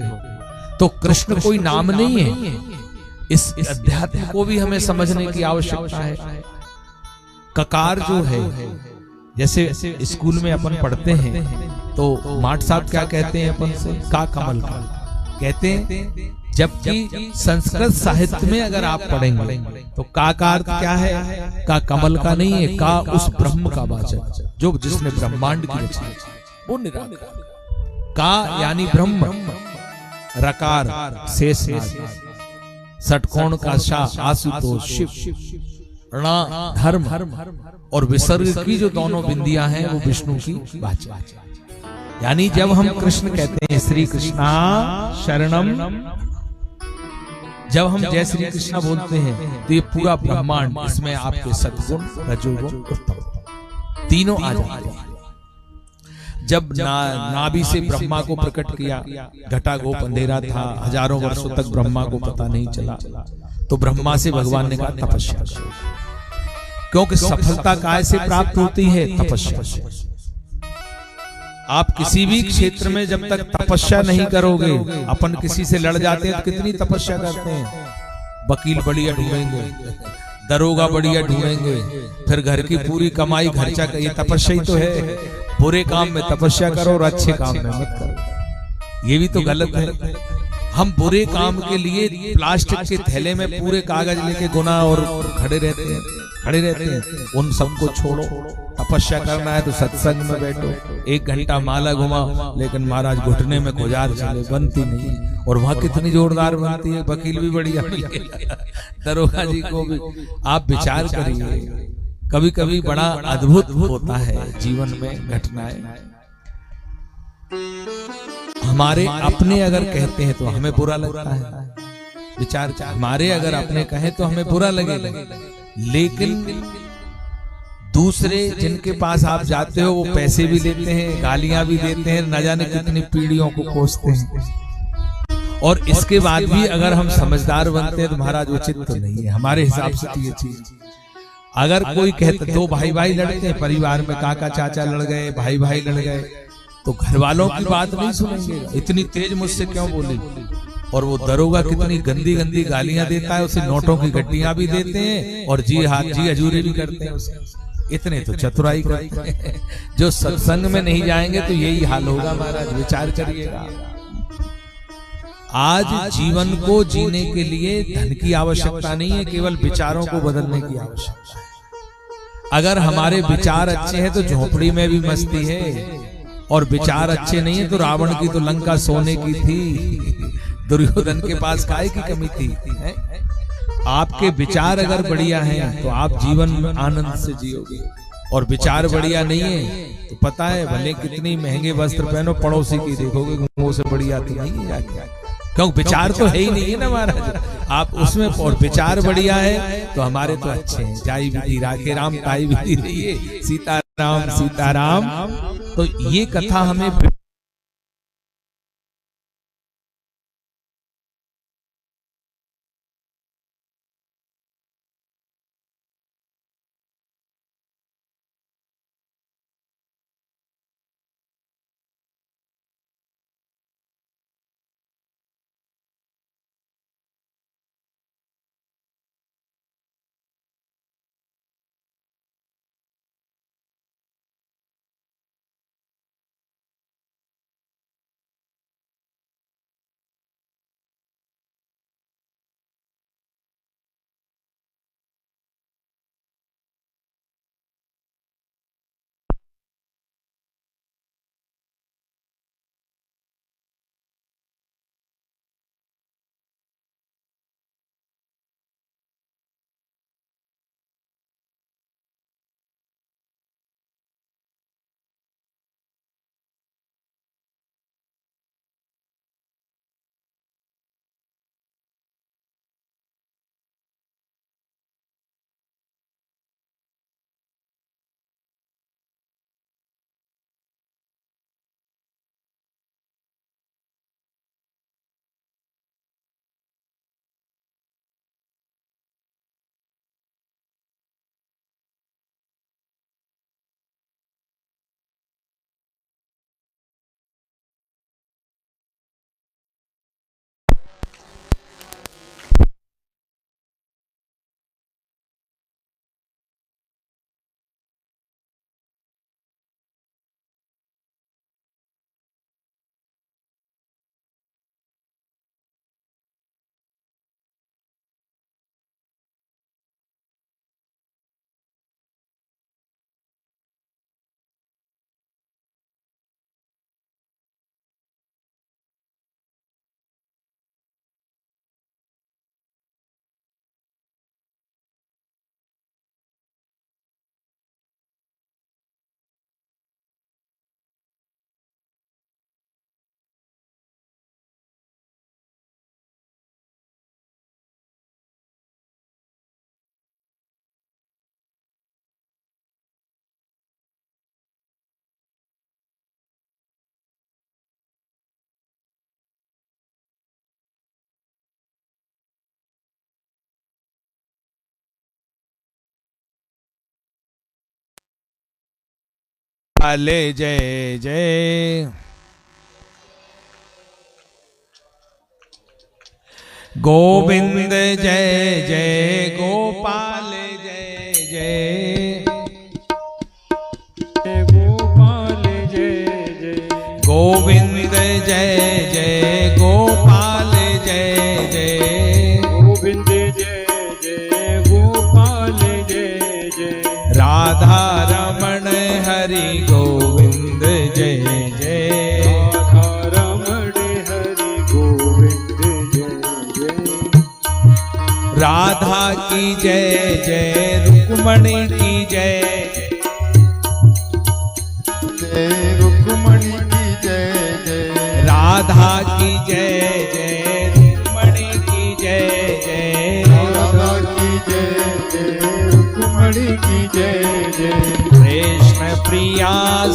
तो कृष्ण कोई नाम नहीं है, इस अध्यात्म को भी हमें समझने की आवश्यकता है। ककार जो है, जैसे स्कूल में अपन पढ़ते हैं तो माट साहब क्या कहते हैं अपन से, का कमल का कहते हैं। जबकि संस्कृत साहित्य में अगर आप पढ़ेंगे तो का अर्थ क्या है, का कमल का नहीं है, का उस ब्रह्म का वाचक जो जिसने ब्रह्मांड की रचना की, वो निराकार। का यानी ब्रह्म, रकार शेषनाग, षटकोण का शाह आशुतोष शिव, ऋणा धर्म, और विसर्ग की जो दोनों बिंदियां हैं वो विष्णु की वाचा। यानी जब हम कृष्ण कहते हैं श्री कृष्णा शरणम, जब हम जय श्री कृष्णा बोलते हैं तो ये पूरा ब्रह्मांड, इसमें आपके सत्गुण रजोगुण उत्तम तीनों आ जाते हैं। जब नाभि से ब्रह्मा को प्रकट किया, घटा गोप अंधेरा था, हजारों वर्षों तक ब्रह्मा को पता नहीं चला, तो ब्रह्मा से भगवान ने कहा तपस्या करो, क्योंकि सफलता काय से प्राप्त होती है, तपस्या से। आप किसी भी क्षेत्र में जब तक तपस्या नहीं करोगे, अपन किसी से लड़ जाते हैं तो कितनी तपस्या करते हैं, वकील बढ़िया ढूंढेंगे, दरोगा बढ़िया ढूंढेंगे, फिर घर की पूरी कमाई खर्चा कर, ये तपस्या ही तो है। बुरे काम में तपस्या करो और अच्छे काम में मत करो, ये भी तो गलत है। हम बुरे काम के लिए प्लास्टिक के थैले में पूरे कागज लेके गुनाह और खड़े रहते हैं, उन सबको छोड़ो। तपस्या करना है तो सत्संग में बैठो, 1 घंटा माला घुमाओ, लेकिन महाराज घुटने में गुजार चले, बनती नहीं। और वहां कितनी जोरदार बनती है, वकील भी बढ़िया दरोगा जी को भी। आप विचार करिए, कभी कभी बड़ा अद्भुत होता है जीवन में घटनाएं। हमारे अपने अगर कहते हैं तो हमें बुरा लगता है, विचार हमारे अगर अपने कहें तो हमें बुरा लगेगा, लेकिन दूसरे जिनके पास आप जाते हो वो पैसे भी लेते हैं, गालियां भी देते हैं, न जाने कितनी पीढ़ियों को कोसते हैं, और इसके बाद भी अगर हम समझदार बनते हैं तो महाराज उचित तो नहीं है हमारे हिसाब से। तो ये चीज अगर कोई कहते, दो भाई भाई लड़ते हैं परिवार में, काका चाचा लड़ गए, भाई भाई लड़ गए, तो घर वालों की बात नहीं सुनेंगे, इतनी तेज मुझसे क्यों बोली। और वो दरोगा कितनी गंदी गंदी गालियां देता है, उसे नोटों की गड्डियां भी देते हैं और जी हजूरी भी करते हैं उसे। इतने तो चतुराई करते हैं। जो सत्संग में नहीं जाएंगे तो यही हाल होगा महाराज, विचार करिएगा। आज जीवन को जीने के लिए धन की आवश्यकता नहीं है, केवल विचारों को बदलने की आवश्यकता है। अगर हमारे विचार अच्छे हैं तो झोपड़ी में भी मस्ती है, और विचार अच्छे नहीं है तो रावण की तो लंका सोने की थी, दुर्योधन के पास काय की कमी थी। आपके विचार अगर बढ़िया हैं तो आप जीवन में आनंद से जियोगे, और विचार बढ़िया नहीं है तो पता है भले कितनी महंगे वस्त्र पहनो, पड़ोसी की देखोगे मुंह से बढ़िया तो नहीं है, क्योंकि विचार तो है ही नहीं है ना महाराज, आप उसमें और विचार बढ़िया है तो हमारे तो अच्छे हैं। जाई विधि राखे राम ताई विधि रहिए, सीताराम सीताराम। तो ये कथा हमें ले जय जय गोविंद जय जय गोपाल जय जय गोपाल जय जय गोविंद जय जय गोपाल जय जय गोविंद जय जय गोपाल जय जय राधा रमण हरि गोविंद जय जय राधा रमण हरि गोविंद जय जय राधा की जय जय रुक्मणी की जय जय रुक्मणी की जय जय राधा की जय जय रुक्मणी की जय जय राधा की जय जय रुक्मणी की जय जय कृष्ण प्रिया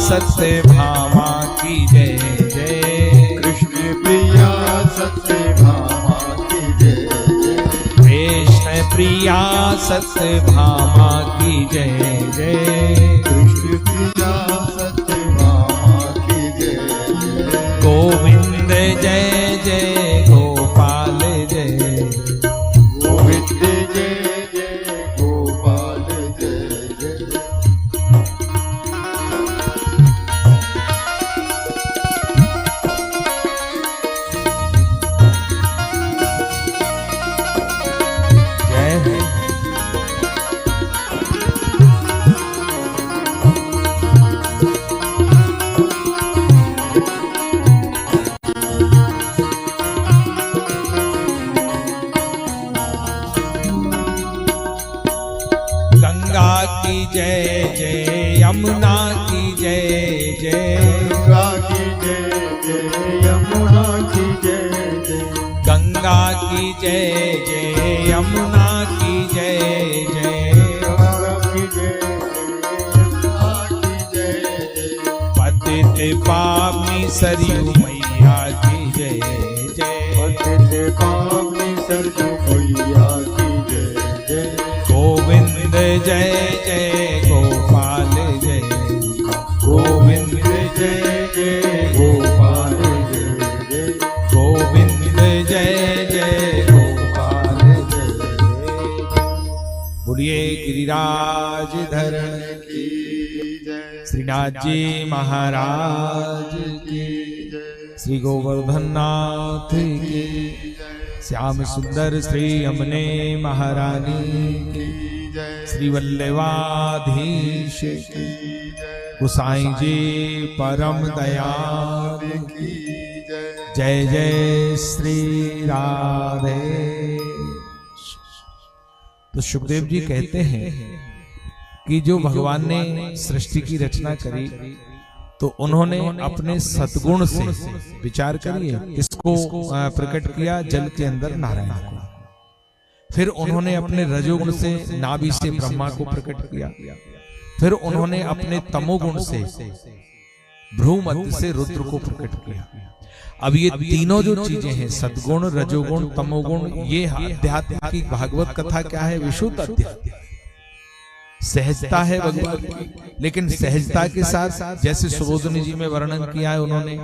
सत्य भामा की जय जय कृष्ण प्रिया सत्य भामा की जय जय कृष्ण प्रिया सत्य भामा की जय जय कृष्ण प्रिया सत्य भामा की जय जय गोविंद जय जय गोपाल जय गोविंद जय जय गोपाल जय जय जय की जय जय यमुना की जय जय यमुना की जय यमुना की जय पतित पावनी सरयू मैया की जय जय पतित पावनी सरयू मैया की जय जय गोविंद जय जय गोपाल जय गोविंद जय जय गोपाल जय जय गोविंद जय जय गोपाल जय बोलिए गिरिराज धरण की जय श्रीनाथ जी महाराज की श्री गोवर्धन नाथ की श्याम सुंदर श्री यमुने महारानी की श्री वल्लभाधीश की गोसाई जी परम दयाल की जय जय श्री राधे। तो सुखदेव जी कहते हैं कि जो भगवान ने सृष्टि की रचना करी तो उन्होंने अपने सद्गुण से विचार करिए इसको प्रकट किया जल के अंदर नारायण को। फिर उन्होंने अपने रजोगुण से नाभि से ब्रह्मा को प्रकट किया। फिर उन्होंने अपने तमोगुण से भ्रू मध्य से रुद्र को प्रकट किया। अब ये तीनों जो चीजें हैं सद्गुण रजोगुण तमोगुण ये अध्यात्म की भागवत कथा क्या है विशुद्ध अध्यात्म सहजता है भगवान की। लेकिन सहजता के साथ जैसे सुबोधनी जी में वर्णन किया है उन्होंने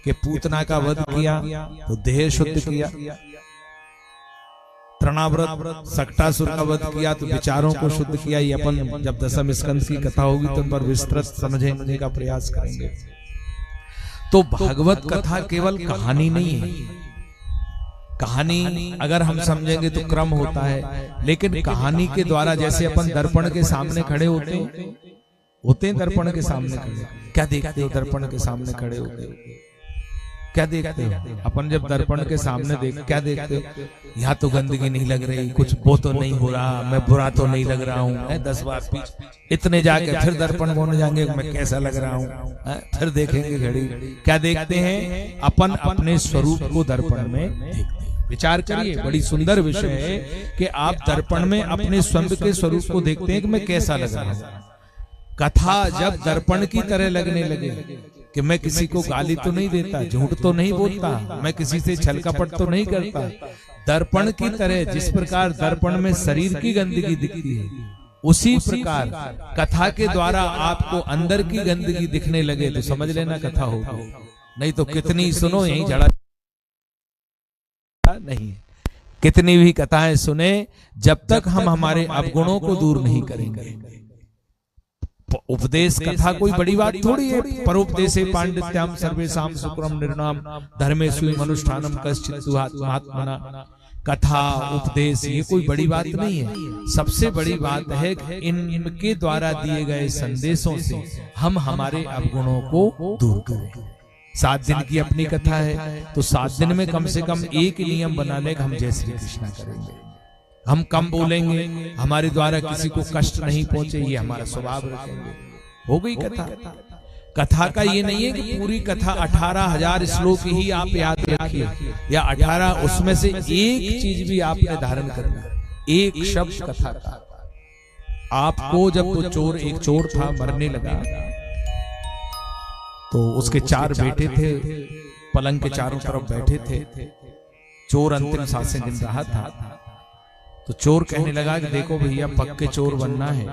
कि पूतना का वध किया तो देह शुद्ध किया, तृणाव्रत सक्टासुर का वध किया तो विचारों को शुद्ध किया। ये अपन जब दशम स्कंद की कथा होगी तो उन पर विस्तृत समझने का प्रयास करेंगे। तो भागवत कथा केवल कहानी नहीं है। कहानी अगर हम समझेंगे तो क्रम होता है, लेकिन कहानी के द्वारा जैसे अपन दर्पण के सामने खड़े होते हैं दर्पण के सामने खड़े क्या देखते हो? दर्पण के सामने खड़े होते क्या देखते हो? अपन जब दर्पण के सामने क्या देखते हो? यहाँ तो गंदगी नहीं लग रही, कुछ वो तो नहीं हो रहा, मैं बुरा तो नहीं लग रहा हूँ। 10 बार इतने जाके फिर दर्पण बोने जाएंगे मैं कैसा लग रहा हूँ, फिर देखेंगे घड़ी। क्या देखते हैं? अपन अपने स्वरूप को दर्पण में देखते हैं। विचार करिए, बड़ी सुंदर विषय है कि आप दर्पण में अपने स्वयं के स्वरूप को देखते हैं कि मैं कैसा लग रहा हूँ। कथा जब दर्पण की तरह लगने लगे कि मैं किसी को गाली तो नहीं देता, झूठ तो नहीं बोलता, मैं किसी से छल कपट तो नहीं करता, दर्पण की तरह जिस प्रकार दर्पण में शरीर की गंदगी दिखती है उसी प्रकार कथा के द्वारा आपको अंदर की गंदगी दिखने लगे तो समझ लेना कथा होगी। नहीं तो कितनी सुनो यही झड़ा नहीं, कितनी भी कथाएं सुने जब तक हम हमारे अवगुणों को दूर नहीं करेंगे। उपदेश कथा कोई बड़ी बात थोड़ी है। परोपदेशे पांडित्याम सर्वेषां सुकृतम निर्णाम धर्मेषु मनुष्ठानम कश्चित् महात्मना। कथा उपदेश ये कोई बड़ी बात नहीं है। सबसे बड़ी बात है कि इनके द्वारा दिए गए संदेशों से हम हमारे अवगुणों को दूर करें। 7 दिन की अपनी कथा है तो 7 दिन में कम से कम एक नियम बना ले हम जय श्री कृष्णा करेंगे, हम कम बोलेंगे, हमारे द्वारा किसी को कष्ट नहीं पहुंचे, ये हमारा स्वभाव रखेंगे। हो गई कथा। कथा का ये नहीं है कि पूरी कथा 18,000 श्लोक ही आप याद रखिए या 18 उसमें से एक चीज भी आपने धारण करना, एक शब्द कथा का। आपको जब वो चोर, एक चोर था मरने लगा तो उसके 4 बेटे थे, पलंग के चारों तरफ बैठे थे। चोर अंतिम सांसें गिन रहा था तो चोर कहने लगा कि देखो भैया पक्के चोर बनना है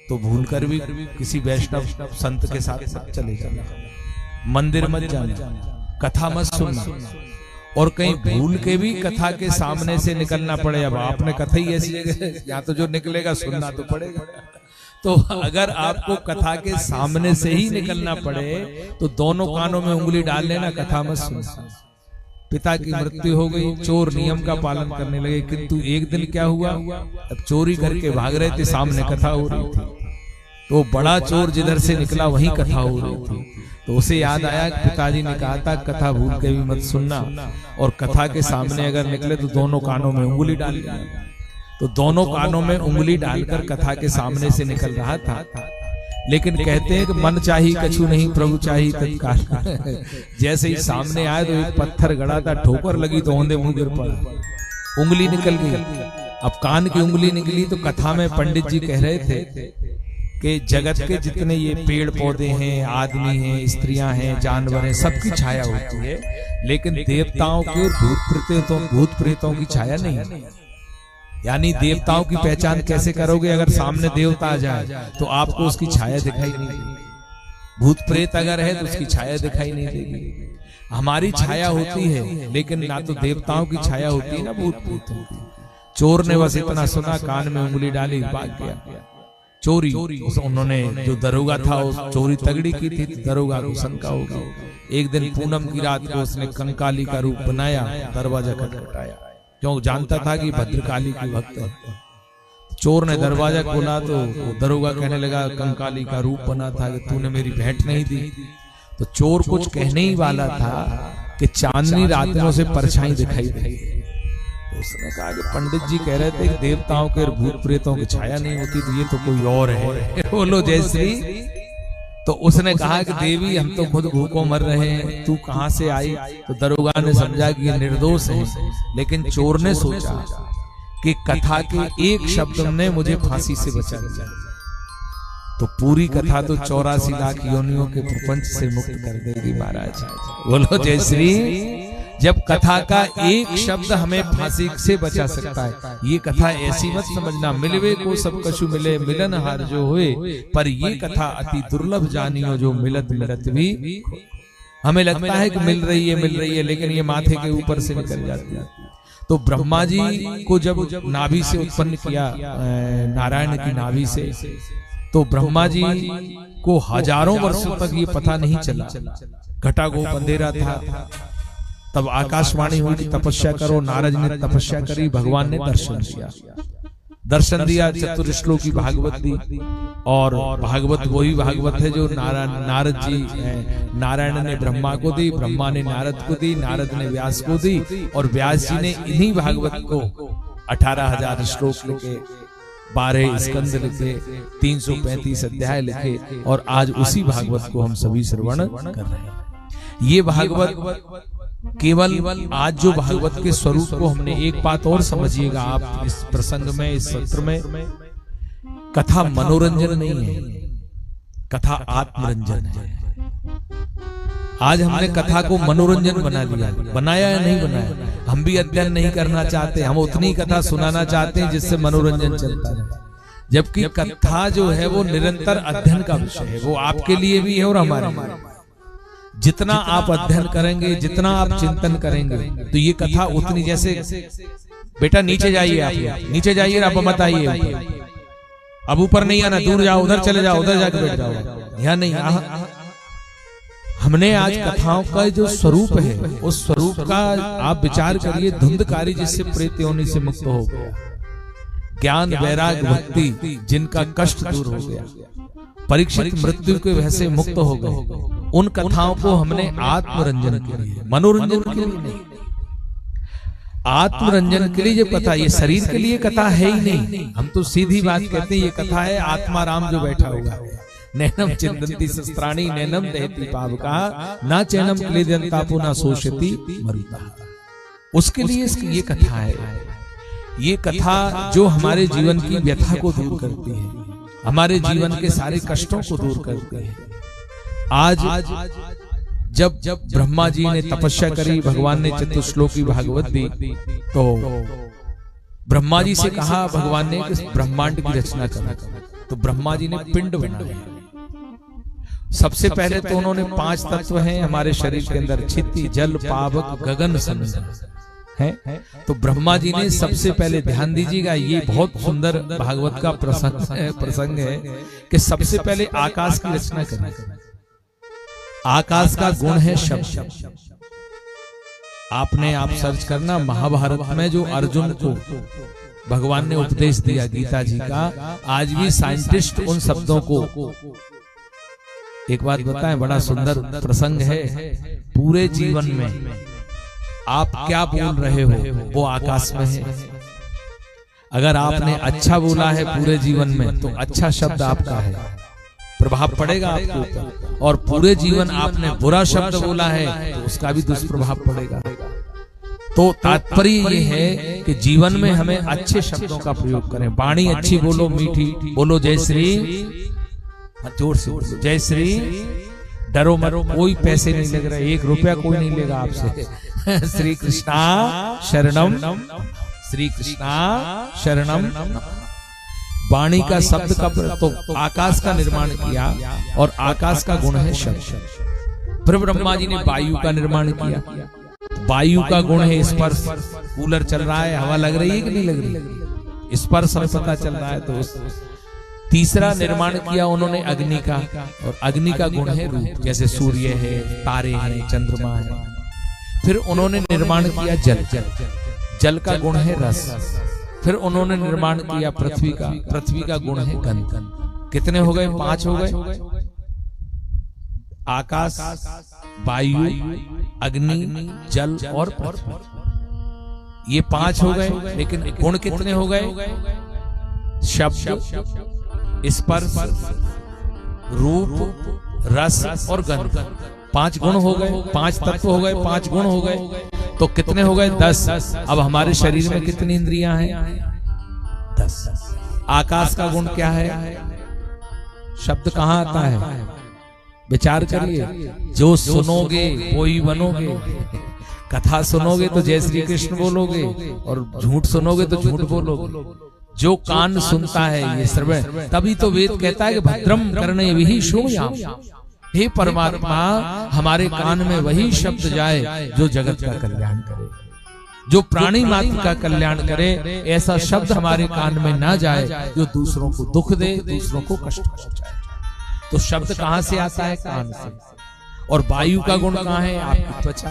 तो भूलकर भी किसी वैष्णव संत के साथ चले जाना, मंदिर मत जाना, कथा मत सुनना, और कहीं भूल के भी कथा के सामने से निकलना पड़े। अब आपने कथा ही ऐसी जगह यहाँ तो जो निकलेगा सुनना तो पड़ेगा। तो अगर आपको कथा के सामने से ही निकलना पड़े तो दोनों कानों में उंगली डाल लेना, कथा मत सुनना। पिता की मृत्यु हो गई, चोर नियम का पालन करने लगे, किंतु एक दिन क्या हुआ, अब चोरी करके भाग रहे थे, सामने कथा हो रही थी तो बड़ा चोर जिधर से निकला वहीं कथा हो रही थी। तो उसे याद आया कि पिताजी ने कहा था कथा भूल के भी मत सुनना, और कथा के सामने अगर निकले तो दोनों कानों में उंगली डाल देना। तो दोनों कानों में उंगली डालकर कथा के सामने से निकल रहा था लेकिन कहते हैं कि मन चाही कछु नहीं प्रभु चाही तत्काल। जैसे ही सामने आए तो एक पत्थर गड़ा था, ठोकर लगी तो औंधे मुंह गिर पड़ा, उंगली निकल गई। अब कान की उंगली निकली तो कथा में पंडित जी कह रहे थे कि जगत के जितने ये पेड़ पौधे हैं, आदमी हैं, स्त्रियां हैं, जानवर हैं, सबकी छाया होती है, लेकिन देवताओं के भूत प्रेतों की छाया नहीं है। यानी देवताओं की पहचान कैसे करोगे? अगर सामने देवता आ जाए तो आपको उसकी छाया दिखाई नहीं देगी। भूत प्रेत अगर है तो उसकी छाया दिखाई नहीं देगी। हमारी छाया होती है, लेकिन ना तो देवताओं की छाया होती है ना भूत प्रेतों की। चोर ने बस इतना सुना, कान में उंगली डाली, भाग गया। चोरी उन्होंने जो दरोगा था उस चोरी तगड़ी की थी, दरोगा को शंका हो गई। एक दिन पूनम की रात को उसने कंकाली का रूप बनाया, दरवाजा खटखटाया, क्यों जानता था कि भद्रकाली की भक्त है। चोर ने दरवाजा खोला तो दरोगा कहने लगा कंकाली का रूप बना था कि तूने मेरी भेंट नहीं दी। तो चोर कुछ कहने ही वाला था कि चांदनी रात में उसे परछाई दिखाई दी। उसने कहा कि पंडित जी कह रहे थे कि देवताओं के और भूत प्रेतों की छाया नहीं होती, तो ये तो कोई और है। बोलो जय श्री। तो उसने कहा कि देवी हम तो खुद भूखों मर रहे हैं, तू कहां से आई? तो दरोगा ने समझा कि ये निर्दोष है, लेकिन चोर ने सोचा कि कथा के एक शब्द ने मुझे फांसी से बचा दिया। तो पूरी कथा तो 84 लाख योनियों के प्रपंच से मुक्त कर देगी महाराज। बोलो जय श्री। जब कथा का एक शब्द हमें फांसी से बचा सकता है। ये कथा ऐसी मत समझना मिलवे को सब कछु मिले, मिलन हार जो होए, पर ये कथा अति दुर्लभ जानियो, जो मिलत मिलत भी। हमें लगता है कि मिल रही है, लेकिन ये माथे के ऊपर से निकल जाती है। तो ब्रह्मा जी को जब नाभि से उत्पन्न किया, नारायण की नाभि से, तो ब्रह्मा जी को हजारों वर्षों तक ये पता नहीं चला। घटा को अंधेरा था। तब आकाशवाणी हुई कि तपस्या करो। नारद ने तपस्या करी, भगवान ने दर्शन दिया, चतुर्श्लोकी भागवत दी। और भागवत वही भागवत है जो नारद जी नारायण ने ब्रह्मा को दी, ब्रह्मा ने नारद को दी, नारद ने व्यास को दी, और व्यास जी ने इन्हीं भागवत को 18,000 श्लोक लिखे, 12 स्कंद लिखे, 335 अध्याय लिखे, और आज उसी भागवत को हम सभी श्रवण कर रहे हैं। ये भागवत केवल आज जो भागवत के स्वरूप को हमने, एक बात और समझिएगा आप इस प्रसंग में, इस सत्र में, कथा मनोरंजन नहीं है, कथा आत्मरंजन है। आज हमने कथा को मनोरंजन बना लिया, बनाया या नहीं बनाया? हम भी अध्ययन नहीं करना चाहते, हम उतनी कथा सुनाना चाहते हैं जिससे मनोरंजन चलता है। जबकि कथा जो है वो निरंतर अध्ययन का विषय है, वो आपके लिए भी है और हमारे लिए। जितना आप अध्ययन करेंगे, जितना आप चिंतन करेंगे, तो ये कथा उतनी, जैसे बेटा नीचे जाइए, आप नीचे जाइए, आप मत आइए, अब ऊपर नहीं आना, दूर जाओ, उधर चले जाओ, उधर जाके बैठ जाओ, यहाँ नहीं। हमने आज कथाओं का जो स्वरूप है, उस स्वरूप का आप विचार करिए। धुंधकारी जिससे प्रेत योनि से मुक्त हो गया, ज्ञान वैराग भक्ति जिनका कष्ट दूर हो गया, परीक्षित मृत्यु के वह से मुक्त हो गए, उन कथाओं को हमने आत्मरंजन के लिए, मनोरंजन के लिए नहीं, आत्मरंजन के लिए। ये कथा ये शरीर के लिए कथा है ही नहीं। हम तो सीधी बात कहते हैं, ये कथा है आत्मा राम जो बैठा हुआ है। नैनम चिंतन्ति शस्त्राणि नैनम दहति पावका, ना चैनम क्लेदन्ता पुनः शोषति मरुता। उसके लिए ये कथा है। ये कथा जो हमारे जीवन की व्यथा को दूर करती है, हमारे जीवन के सारे कष्टों को दूर करती है। आज जब ब्रह्मा जी ने तपस्या करी, भगवान ने चतुश्लोकी भागवत दी, तो ब्रह्मा जी से कहा भगवान ने कि ब्रह्मांड की रचना करना। तो ब्रह्मा जी ने पिंड बनाया। सबसे पहले तो उन्होंने 5 तत्व हैं हमारे शरीर के अंदर, क्षिति जल पावक गगन समुद्र है। तो ब्रह्मा जी ने सबसे पहले, ध्यान दीजिएगा, ये बहुत सुंदर भागवत का प्रसंग है कि सबसे पहले आकाश की रचना करना। आकाश का गुण है शब्द। आप सर्च करना, महाभारत में जो अर्जुन को भगवान ने उपदेश दिया गीता जी का, आज भी साइंटिस्ट उन शब्दों को, एक बात बताएं, बड़ा सुंदर प्रसंग है। पूरे जीवन में आप क्या बोल रहे हो वो आकाश में है। अगर आपने अच्छा बोला है पूरे जीवन में, तो अच्छा शब्द आपका है। प्रभाव पड़ेगा आपके ऊपर, और पूरे जीवन आपने बुरा शब्द बोला है तो उसका भी दुष्प्रभाव पड़ेगा। तो तात्पर्य ये है कि जीवन में हमें अच्छे शब्दों का प्रयोग करें। वाणी अच्छी बोलो, मीठी बोलो। जय श्री, जोर से बोलो जय श्री। डरो मत, कोई पैसे नहीं लग रहे, 1 रुपया कोई नहीं लेगा आपसे। श्री कृष्णा शरणम, श्री कृष्णा शरणम। वाणी का शब्द का तो आकाश का निर्माण किया, और आकाश का गुण है शब्द। फिर ब्रह्मा जी ने वायु का निर्माण किया। वायु का गुण है स्पर्श। कूलर चल रहा है, हवा लग रही है कि नहीं लग रही, स्पर्श में पता चल रहा है। तो तीसरा निर्माण किया उन्होंने अग्नि का, और अग्नि का गुण है रूप, जैसे सूर्य है, तारे हैं, चंद्रमा है। फिर उन्होंने निर्माण किया जल, जल का गुण है रस। फिर उन्होंने निर्माण किया पृथ्वी का, पृथ्वी का गुण है गंध। कितने हो गए? 5 हो गए। आकाश, वायु, अग्नि, जल और पृथ्वी, ये 5 हो गए। लेकिन गुण कितने हो गए? शब्द, स्पर्श, रूप, रस और गंध। 5 गुण हो गए, 5 तत्व हो गए, 5 गुण हो गए। तो कितने हो गए? 10। अब हमारे शरीर में कितनी इंद्रियां हैं? 10। आकाश का गुण क्या है? शब्द कहां आता है? विचार करिए। जो सुनोगे वो ही बनोगे। कथा सुनोगे तो जय श्री कृष्ण बोलोगे, और झूठ सुनोगे तो झूठ बोलोगे। जो कान सुनता है ये श्रवण, तभी तो वेद कहता है कि भद्रम कर्णेभिः शृणुयाम। हे परमात्मा, हमारे कान में वही शब्द जाए जो जगत का कल्याण करे, जो प्राणी मात्र का कल्याण करे। ऐसा शब्द हमारे कान में ना जाए जो दूसरों को दुख दे, दूसरों को कष्ट पहुंचाए। तो शब्द कहां से आता है? कान से। और वायु का गुण कहां है? आपकी त्वचा।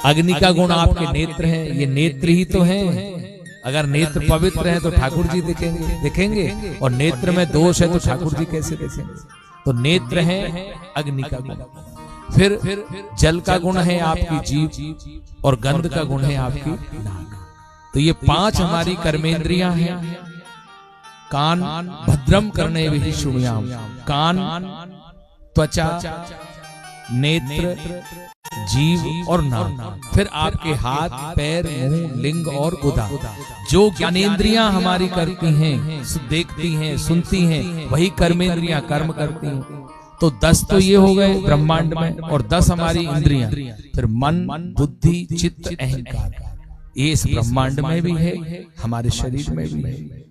अग्नि का गुण आपके नेत्र हैं। ये नेत्र ही तो हैं। अगर नेत्र पवित्र हैं तो ठाकुर जी दिखेंगे, और नेत्र में दोष है तो ठाकुर जी कैसे दिखेंगे? तो नेत्र है अग्नि का गुण। फिर जल का गुण है आपकी जीभ, और गंध का गुण है आपकी नाक। तो ये 5 हमारी कर्मेंद्रियां हैं। कान, भद्रम कर्णेभिः शृणुयाम। कान, त्वचा, नेत्र, जीव और नाक। फिर आपके हाथ, पैर, मुंह, लिंग और गुदा। जो ज्ञानेंद्रियां हमारी करती हैं, देखती हैं, सुनती हैं, वही कर्मेंद्रियां कर्म करती हैं। तो 10 तो ये हो गए ब्रह्मांड में, और 10 हमारी इंद्रियां। फिर मन, बुद्धि, चित्त, अहंकार, ये इस ब्रह्मांड में भी है, हमारे शरीर में भी है।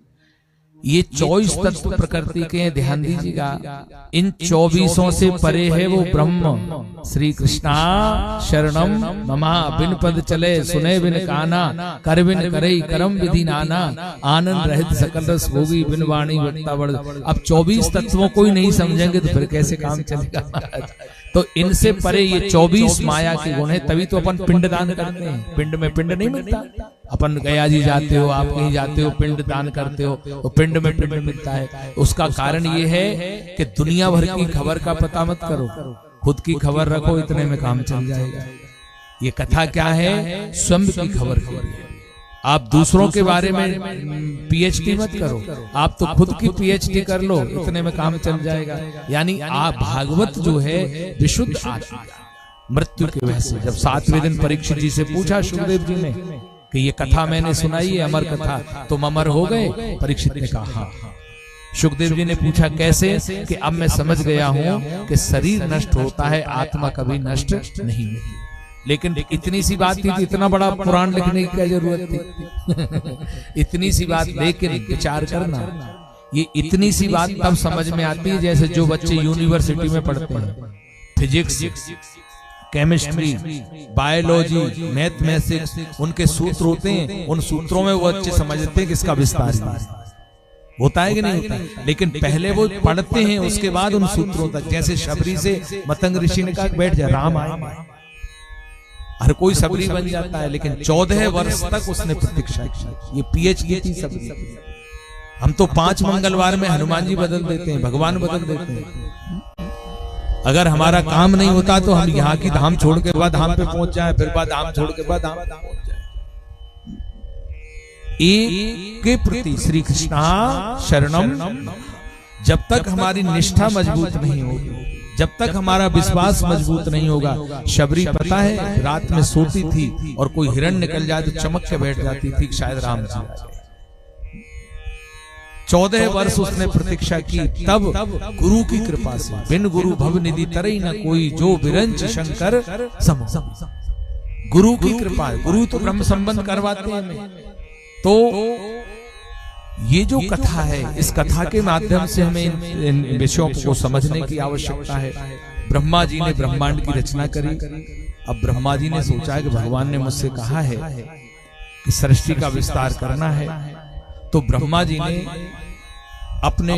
ये 24 तत्व प्रकृति के हैं, ध्यान दीजिएगा। इन 24 से परे है वो ब्रह्म। श्री कृष्णा शरणम ममा। बिन पद चले सुने बिन काना, कर बिन करे करम विधि नाना। आनंद रहित सकल रस भोगी, बिन वाणी वक्ता वर्ड। अब 24 तत्वों को ही नहीं समझेंगे तो फिर कैसे काम चलेगा? तो इनसे परे ये 24 माया के गुण है, तभी तो अपन पिंड दान करते हैं। पिंड में पिंड नहीं मिलता। अपन गया जी जाते हो, आप कहीं जाते हो, पिंड दान करते हो तो पिंड में पिंड मिलता है। उसका कारण ये है कि दुनिया भर की खबर का पता मत करो, खुद की खबर रखो, इतने में काम चल जाएगा। ये कथा क्या है? स्वयं की खबर के लिए। आप दूसरों के बारे में पीएचडी मत करो, आप तो खुद की पीएचडी कर लो, इतने में काम चल जाएगा। यानी आप भागवत जो है विशुद्ध आत्मा। मृत्यु के वजह से जब 7वें दिन परीक्षित जी से पूछा सुखदेव जी ने कि ये कथा मैंने सुनाई है, अमर कथा, तुम अमर हो गए? परीक्षित ने कहा हाँ। सुखदेव जी ने पूछा कैसे? कि अब मैं समझ गया हूं कि शरीर नष्ट होता है, आत्मा कभी नष्ट नहीं होती। लेकिन इतनी सी बात थी, इतना बड़ा पुराण लिखने की क्या जरूरत थी? इतनी सी बात, लेकिन विचार करना, ये इतनी सी बात तब समझ में आती है जैसे जो बच्चे यूनिवर्सिटी में पढ़ते हैं, फिजिक्स, केमिस्ट्री, बायोलॉजी, मैथमेटिक्स, उनके सूत्र होते हैं, उन सूत्रों में वो अच्छे समझते हैं कि इसका विस्तार होता है कि नहीं होता। लेकिन पहले वो पढ़ते हैं, उसके बाद उन सूत्रों तक। जैसे शबरी से मतंग ऋषि ने कहा बैठ जा, राम आएंगे। हर कोई सबरी बन जाता है, लेकिन 14 वर्ष तक उसने प्रतीक्षा की। ये पीएचडी थी सबरी। हम तो 5 मंगलवार में हनुमान जी बदल देते हैं, भगवान बदल देते हैं। अगर हमारा काम नहीं होता तो हम यहाँ की धाम छोड़ के बाद धाम पे पहुंच जाए, फिर बाद धाम छोड़ के बाद धाम पहुंच जाए। एक के प्रति श्री कृष्णा शरणम, जब तक हमारी निष्ठा मजबूत नहीं होगी, जब तक हमारा विश्वास मजबूत नहीं होगा। शबरी पता है रात में सोती थी और कोई हिरण निकल जाए तो चमक के बैठ जाती थी शायद राम जी आ जाए। 14 वर्ष उसने प्रतीक्षा की, तब गुरु की कृपा से, बिन गुरु भव निधि तरई न कोई, जो विरंच शंकर सम। गुरु की कृपा, गुरु तो ब्रह्म संबंध करवाते हैं। तो ये जो कथा है, इस कथा के माध्यम से हमें इन विषयों को समझने की आवश्यकता है। ब्रह्मा जी ने ब्रह्मांड की रचना करी। अब ब्रह्मा जी ने सोचा कि भगवान ने मुझसे कहा है कि सृष्टि का विस्तार करना है, तो ब्रह्मा जी ने अपने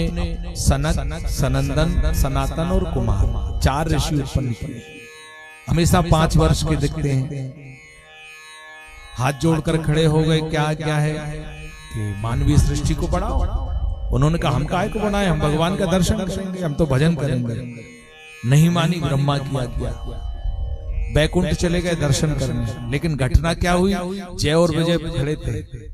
सनक, सनंदन, सनातन और कुमार 4 ऋषि उत्पन्न किए। हमेशा 5 वर्ष के दिखते हैं। हाथ जोड़कर खड़े हो गए, क्या क्या है कि मानवीय सृष्टि को बढ़ाओ। उन्होंने कहा हम काहे को बनाए, हम भगवान का दर्शन करेंगे, हम तो भजन करेंगे। नहीं मानी ब्रह्मा की आज्ञा, बैकुंठ चले गए दर्शन करने। लेकिन घटना क्या हुई, जय और विजय खड़े थे,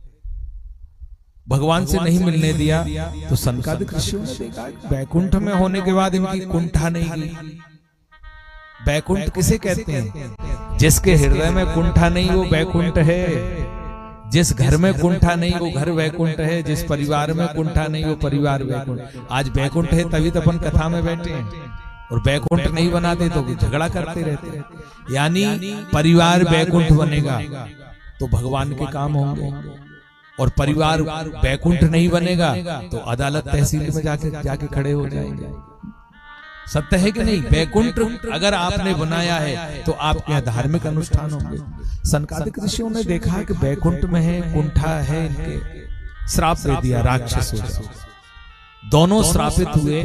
भगवान से नहीं मिलने दिया। तो सनकादिक ऋषियों ने देखा बैकुंठ में होने के बाद इनकी कुंठा नहीं गई। बैकुंठ किसे कहते हैं? जिसके हृदय में कुंठा नहीं वो बैकुंठ है। जिस घर में कुंठा नहीं वो घर वैकुंठ है। जिस परिवार में कुंठा नहीं वो परिवार वैकुंठ। आज बैकुंठ है तभी तो अपन कथा में बैठे हैं, और बैकुंठ नहीं बनाते तो झगड़ा करते रहते हैं। यानी परिवार बैकुंठ बनेगा तो भगवान के काम होंगे, और परिवार बैकुंठ नहीं बनेगा तो अदालत तहसील में जाके खड़े हो जाएंगे। सत्य है कि नहीं? बैकुंठ अगर आपने बनाया है तो आपके यहाँ धार्मिक अनुष्ठान होंगे। सनकादिक ऋषियों ने देखा कि बैकुंठ में है, कुंठा है, इनके श्राप दे दिया राक्षसों ने। दोनों श्रापित हुए,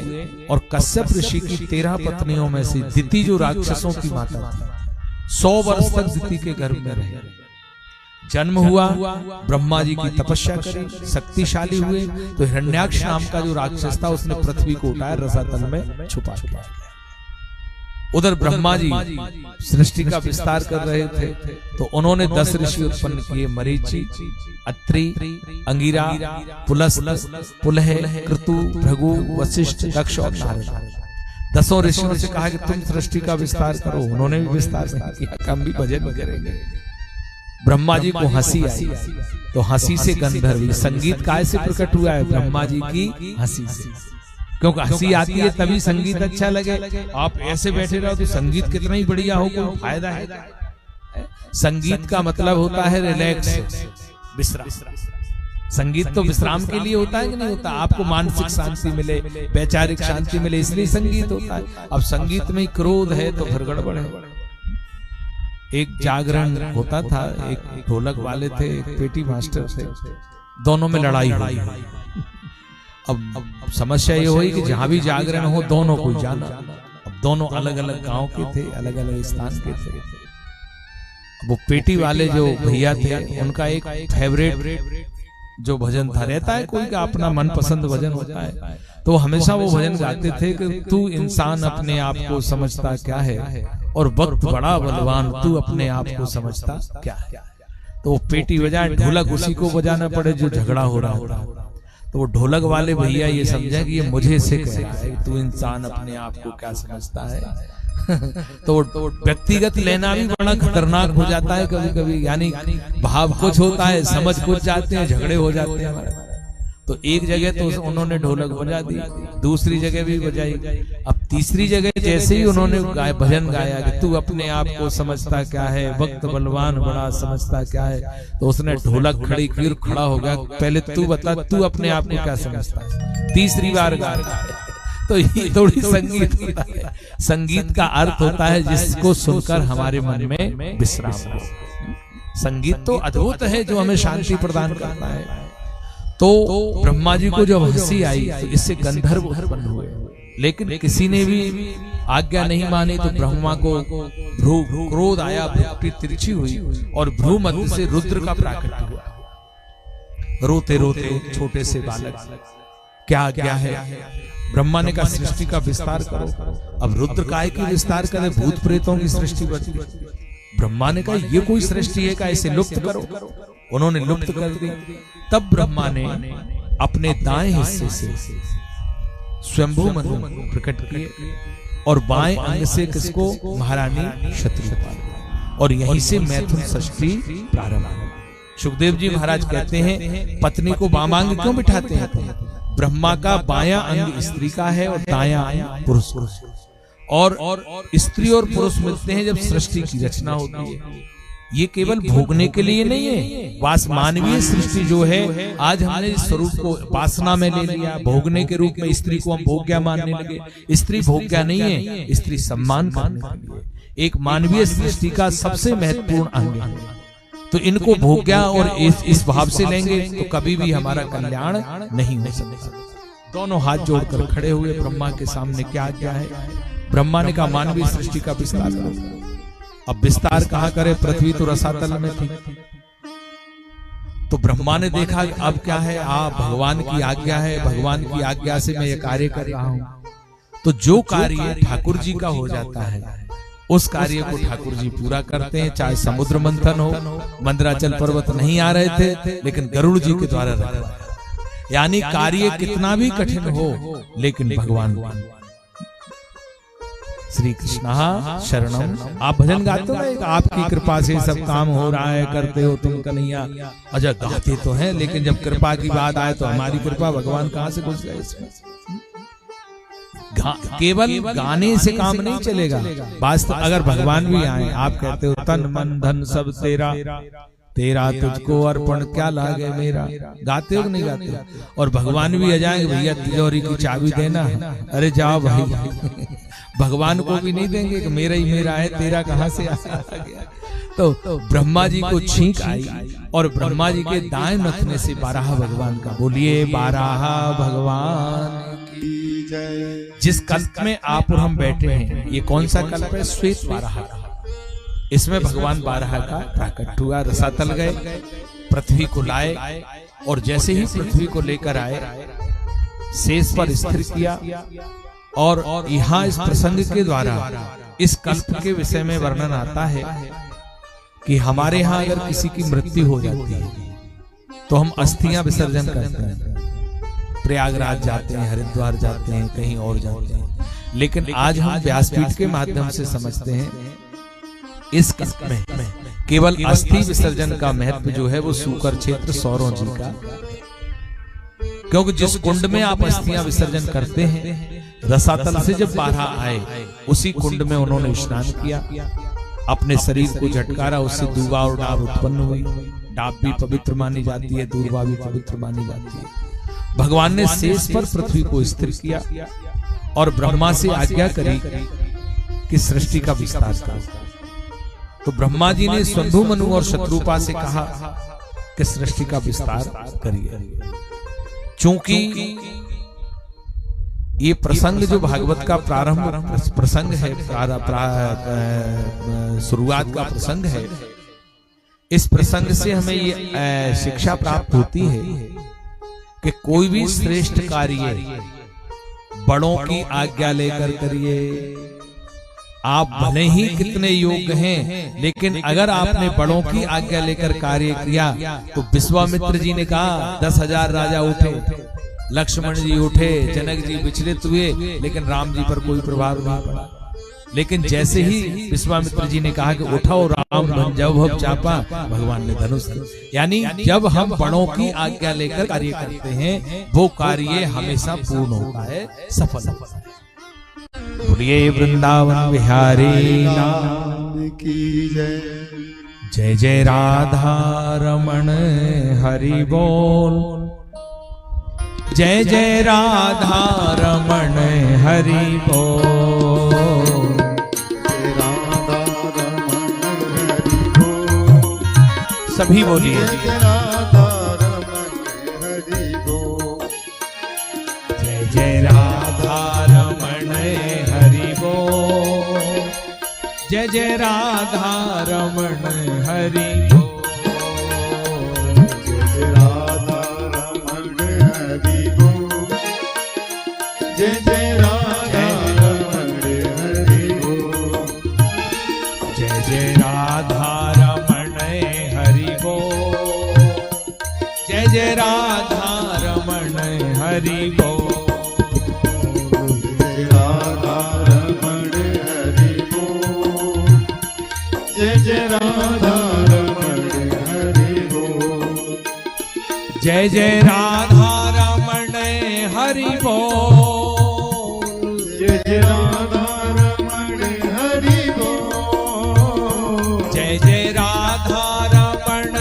और कश्यप ऋषि की 13 पत्नियों में से दिति जो राक्षसों की माता थी, 100 वर्ष तक दिति के गर्भ में रहे। जन्म हुआ, ब्रह्मा जी की तपस्या करी, शक्तिशाली हुए, तो हिरण्याक्ष नाम का जो राक्षस था उसने पृथ्वी को उठाया, रसातल में छुपा दिया। उधर ब्रह्मा जी सृष्टि का विस्तार कर रहे थे, तो उन्होंने 10 ऋषि उत्पन्न किए, मरीचि, अत्रि, अंगिरा, पुलस्त्य, पुलह, क्रतु, भृगु, वशिष्ठ, दक्ष और नारद। 10 ऋषियों से कहा कि तुम सृष्टि का विस्तार करो। उन्होंने भी विस्तार नहीं किया, हम भी भजन करेंगे। ब्रह्मा जी को हंसी आई, तो हंसी से गंधर्व। संगीत काय से प्रकट हुआ है? ब्रह्मा जी की हंसी से। क्योंकि हंसी आती है तभी संगीत अच्छा लगे। आप ऐसे बैठे रहो तो संगीत कितना ही बढ़िया हो, कोई फायदा है? संगीत का मतलब होता है रिलैक्स, विश्राम। संगीत तो विश्राम के लिए होता है कि नहीं होता? आपको मानसिक शांति मिले, वैचारिक शांति मिले, इसलिए संगीत होता है। अब संगीत में क्रोध है तो फिर गड़बड़ है। एक जागरण होता था, एक ढोलक वाले थे, एक पेटी मास्टर थे, दोनों में लड़ाई हुई। अब समस्या ये हुई कि जहां भी जागरण हो दोनों को जाना। अब दोनों अलग अलग गांव के थे, अलग अलग स्थान के थे। वो पेटी वाले जो भैया थे, उनका एक फेवरेट जो भजन था, रहता है कोई का अपना मनपसंद भजन होता है, तो हमेशा वो भजन गाते थे कि तू इंसान अपने आप को समझता क्या है, और वक्त बड़ा बलवान, तू अपने आप को समझता क्या है। तो वो पेटी बजाए, ढोलक उसी को बजाना पड़े जो झगड़ा हो रहा होता। तो वो ढोलक वाले भैया ये समझा कि ये मुझे से कह रहा है, तू इंसान अपने आप को क्या समझता है। तो व्यक्तिगत लेना भी बड़ा खतरनाक हो जाता है कभी कभी। यानी भाव कुछ होता है, समझ कुछ जाते हैं, झगड़े हो जाते हैं। तो एक जगह तो उन्होंने ढोलक बजा दी, दूसरी जगह भी बजाई। अब तीसरी जगह जैसे ही उन्होंने भजन गाया कि तू अपने आप को समझता क्या है, वक्त बलवान बड़ा समझता क्या है, तो उसने ढोलक खड़ी की और खड़ा हो गया, पहले तू बता, तू अपने आप को क्या समझता है। तीसरी बार गाया। तो ये थोड़ी संगीत होता है। संगीत का अर्थ होता है जिसको सुनकर हमारे मन में विश्राम हो। संगीत तो अद्भुत है जो हमें शांति प्रदान करता है। तो ब्रह्मा जी को जब हंसी आई तो इससे गंधर्व उत्पन्न हुए, लेकिन किसी ने भी आज्ञा नहीं मानी। तो ब्रह्मा को क्रोध आया, भ्रुकुटी तिरछी हुई, और भ्रू मध्य से रुद्र का प्राकट्य हुआ। रोते रोते छोटे से बालक, क्या आज्ञा है? ब्रह्मा ने कहा सृष्टि का विस्तार करो। अब रुद्र काहे की विस्तार करे? भूत प्रेतों की सृष्टि बची। ब्रह्मा ने कहा ये कोई सृष्टि है का, इसे लुप्त करो। उन्होंने लुप्त कर दी। तब ब्रह्मा ने अपने दाएं हिस्से से स्वयंभू मनु प्रकट किए और बाएं अंग से किसको? महारानी शत्रुपा। और यहीं से मैथुन षष्ठी प्रारंभ हुई। सुखदेव जी महाराज कहते हैं पत्नी को वामांग क्यों बिठाते हैं? ब्रह्मा का बायां अंग स्त्री का है और दायां अंग पुरुष का है। और स्त्री और पुरुष मिलते हैं जब सृष्टि की रचना होती है। ये केवल भोगने के लिए नहीं है। मानवीय सृष्टि जो है, आज हमने इस स्वरूप को वासना में ले लिया, भोगने के रूप में स्त्री को हम भोग्या मानने लगे। स्त्री भोग्या नहीं है, स्त्री सम्मान करने के लिए एक मानवीय सृष्टि का सबसे महत्वपूर्ण अंग है। तो इनको भोग्या और इस भाव से लेंगे तो कभी भी हमारा कल्याण नहीं हो सकता। दोनों हाथ जोड़कर खड़े हुए ब्रह्मा के सामने क्या क्या है? ब्रह्मा ने कहा मानवीय सृष्टि का विस्तार करो। अब विस्तार कहाँ करे? पृथ्वी तो रसातल में थी। तो ब्रह्मा ने देखा अब क्या है, भगवान की आज्ञा है, भगवान की आज्ञा से मैं ये कार्य कर रहा हूं। तो जो कार्य ठाकुर जी का हो जाता है उस कार्य को ठाकुर जी पूरा करते हैं। चाहे समुद्र मंथन हो, मंदराचल पर्वत नहीं आ रहे थे लेकिन गरुड़ जी के द्वारा रखा। यानी कार्य कितना भी कठिन हो लेकिन भगवान श्री कृष्णा शरणम। आप भजन गाते हो ना, आपकी कृपा से सब काम हो रहा है, करते हो तुम कन्हैया। अच्छा गाते तो हैं लेकिन जब कृपा की बात आए तो हमारी कृपा भगवान कहां से घुस गए इसमें? केवल गाने से काम नहीं चलेगा। वास्तव अगर भगवान भी आए, आप कहते हो तन मन धन सब तेरा, तेरा तुझको अर्पण क्या लागे मेरा। गाते हो नहीं गाते? और भगवान भी आ जाएंगे, भैया तिजोरी की चाबी देना। अरे जाओ भाई, भगवान को भी नहीं देंगे कि मेरा ही मेरा है, तेरा कहां से आ गया। तो ब्रह्मा जी को छींक आई और ब्रह्मा जी के दाएं नथने से बारहा भगवान का, बोलिए बारहा भगवान की जय। जिस कल्प में आप और हम बैठे हैं, ये कौन सा कल्प है? श्वेत बारहा का। इसमें भगवान बारहा का प्राकट हुआ, रसातल गए, पृथ्वी को लाए और जैसे ही पृथ्वी को लेकर आए शेष पर स्थिर किया। और यहाँ इस प्रसंग के द्वारा इस कल्प के विषय में वर्णन आता है कि हमारे यहाँ अगर किसी की मृत्यु हो जाती है तो हम अस्थियां विसर्जन करते हैं, प्रयागराज जाते हैं, हरिद्वार जाते हैं, कहीं और जाते हैं। लेकिन आज हम व्यासपीठ के माध्यम से समझते हैं इस कल्प में केवल अस्थि विसर्जन का महत्व जो है वो सूकर क्षेत्र सौरों जी का। क्योंकि जिस कुंड में आप अस्थियां विसर्जन करते हैं, रसातल से जब बारहा आए उसी कुंड में उन्होंने स्नान किया, अपने शरीर को झटकारा, उससे दूबा और डाब उत्पन्न हुई। डाब भी पवित्र मानी जाती है, दूबा भी पवित्र मानी जाती है। भगवान ने शेष पर पृथ्वी को स्थिर किया और ब्रह्मा से आज्ञा करी कि सृष्टि का विस्तार करो। तो ब्रह्मा जी ने स्वयंभू मनु और शत्रुपा से कहा कि सृष्टि का विस्तार करिए। चूंकि ये प्रसंग जो भागवत का प्रारंभ प्रसंग है, शुरुआत का प्रसंग है, इस प्रसंग से हमें ये शिक्षा प्राप्त होती है कि कोई भी श्रेष्ठ कार्य बड़ों की आज्ञा लेकर करिए। आप भले ही कितने योग्य हैं, लेकिन अगर आपने बड़ों की आज्ञा लेकर कार्य किया तो विश्वामित्र जी ने कहा 10,000 राजा उठे, लक्ष्मण जी उठे, जनक जी विचलित हुए, लेकिन राम जी पर कोई प्रभाव नहीं पड़ा। लेकिन जैसे ही विश्वामित्र जी ने कहा कि उठाओ राम जब चापा, भगवान ने धनुष। यानी जब हम बड़ों की आज्ञा लेकर कार्य करते हैं वो कार्य हमेशा पूर्ण होता है, सफल होता है। बोलिए वृंदावन बिहारी लाल की जय। जय जय राधा रमण हरि बोल। जय जय राधा रमण हरि बोल। राधा रमण हरि बोल। सभी बोलिए राधा रमण हरि बोल। जय जय राधा रमण हरि बोल। जय जय राधा रमण हरि बोल। जय जय राधा रमण हरि बोल। जय जय राधा रमण हरि बोल। जय जय राधा रमण हरि बोल। राधा रमण हरि बोल। जय जय राधा रमण हरि बोल। जय जय राधा रमण हरि बोल। जय जय राधा रमण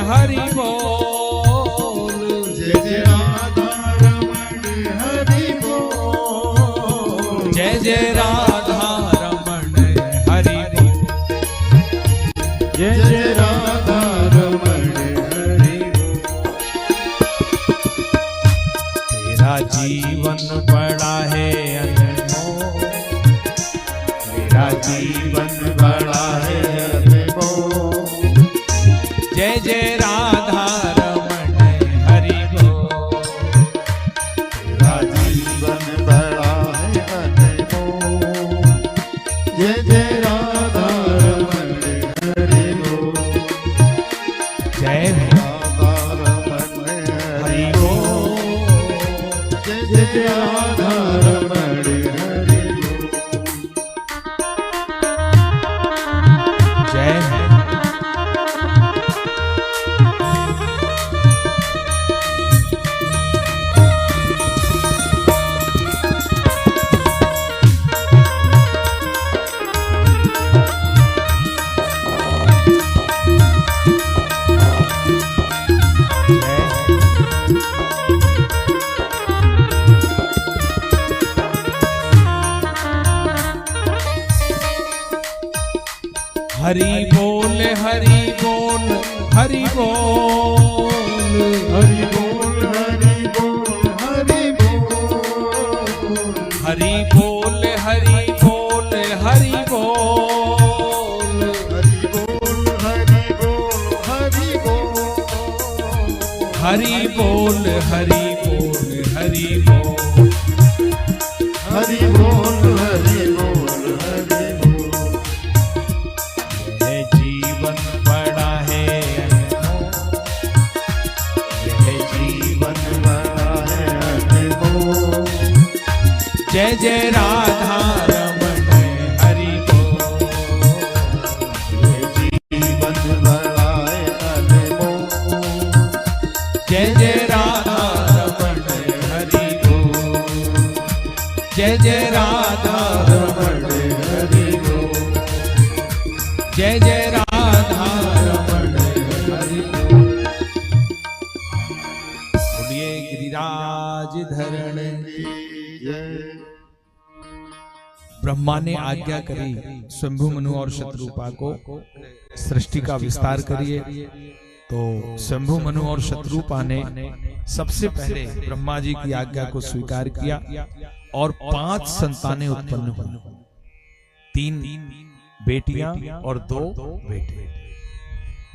हरि बोल। जय जय राधा रमण हरि बोल। जय जय राधा रमण हरि बोल। जय जय राधा रमण हरि बोल। तेरा जीवन बड़ा है अनमोल। तेरा जीवन बड़ा है अनमोल। जय जय राधा रमण हरि बोल। तेरा जीवन बड़ा है अनमोल। जय जय राधा रमण हरि बोल। जय राधा रमण हरि बोल। जय जय राधा रमण हरि बोल। जय हरि बोल हरि बोल हरि बोल। हरि बोल हरि बोल हरि बोल। हरि बोल हरि बोल हरि बोल। हरि बोल हरि बोल हरि बोल। हरि बोल हरि बोल हरि बोल। हरि बोल हरि बोल हरि बोल। यह जीवन बड़ा है अनमोल। यह जीवन बड़ा है अनमोल। जय जय राधा रमण हरि बोल। यह जीवन बड़ा है अनमोल। जय जय राधा रमण हरि बोल। जय जय राधा रमण हरि बोल। जय जय राधा रमण हरि बोल। बोलिए गिरिराज धरण। जय। ब्रह्मा ने आज्ञा करी शंभु मनु और शत्रुपा को सृष्टि का विस्तार करिए। तो शंभु मनु और शत्रुपा ने सबसे पहले ब्रह्मा जी की आज्ञा को स्वीकार किया और 5 संतानें उत्पन्न हुई। 3 बेटियां और 2 बेटे।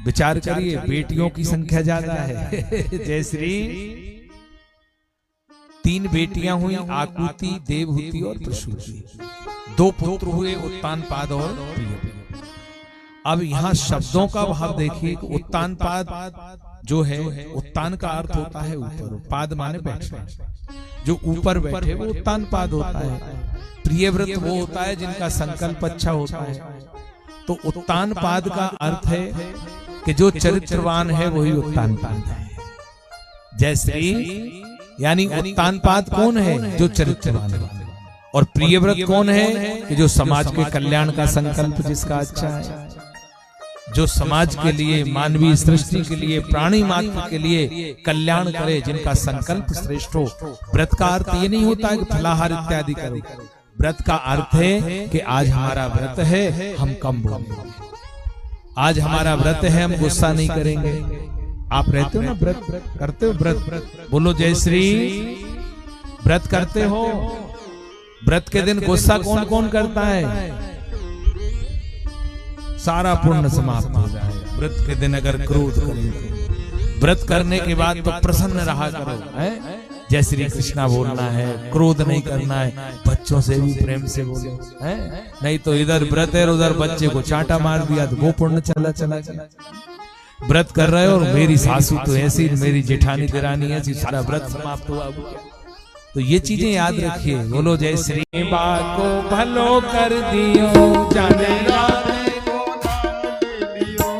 विचार करिए, बेटियों की संख्या ज्यादा है। जय श्री। 3 बेटियां हुई, आकुति, देवहूति और प्रसूति। 2 पुत्र हुए, उत्तानपाद और प्रियव्रत। अब यहाँ शब्दों का भाव देखिए। उत्तानपाद जो है, उत्तान का अर्थ होता है ऊपर, पाद माने बैठना। जो ऊपर बैठे वो उत्तानपाद होता है। प्रियव्रत वो होता है जिनका संकल्प अच्छा होता है। तो उत्तानपाद का अर्थ है कि जो चरित्रवान है वही उत्तानपाद है। जय श्री। यानी उत्तानपाद कौन है? जो चरित्रवान है। और प्रियव्रत कौन है? कि जो समाज के कल्याण का संकल्प जिसका अच्छा है, जो समाज के लिए, मानवीय सृष्टि के लिए, प्राणी मात्र के लिए कल्याण करे, जिनका संकल्प श्रेष्ठ हो। व्रत का अर्थ ये नहीं होता है कि फलाहार इत्यादि करो। व्रत का अर्थ है कि आज हमारा व्रत है, हम कम बोलेंगे। आज हमारा व्रत है, हम गुस्सा नहीं करेंगे। आप रहते हो ना व्रत, करते हो व्रत? बोलो जय श्री। व्रत करते हो? व्रत के दिन गुस्सा कौन कौन करता है? सारा पुण्य समाप्त हो जाए। व्रत के दिन अगर क्रोध करें, व्रत करने के बाद तो प्रसन्न रहा करो। जय श्री कृष्णा बोलना है, क्रोध नहीं करना है, बच्चों से भी प्रेम से बोलो। नहीं तो इधर व्रत है, उधर बच्चे को चांटा मार दिया तो वो पुण्य चला चला चला। व्रत कर रहे हो और मेरी सासू तो ऐसी, मेरी जेठानी देरानी ऐसी, सारा व्रत समाप्त हुआ। तो ये चीजें याद रखिए। बोलो जय श्री। बाको भलो कर दियो, जाने राधे को नाम ले लियो।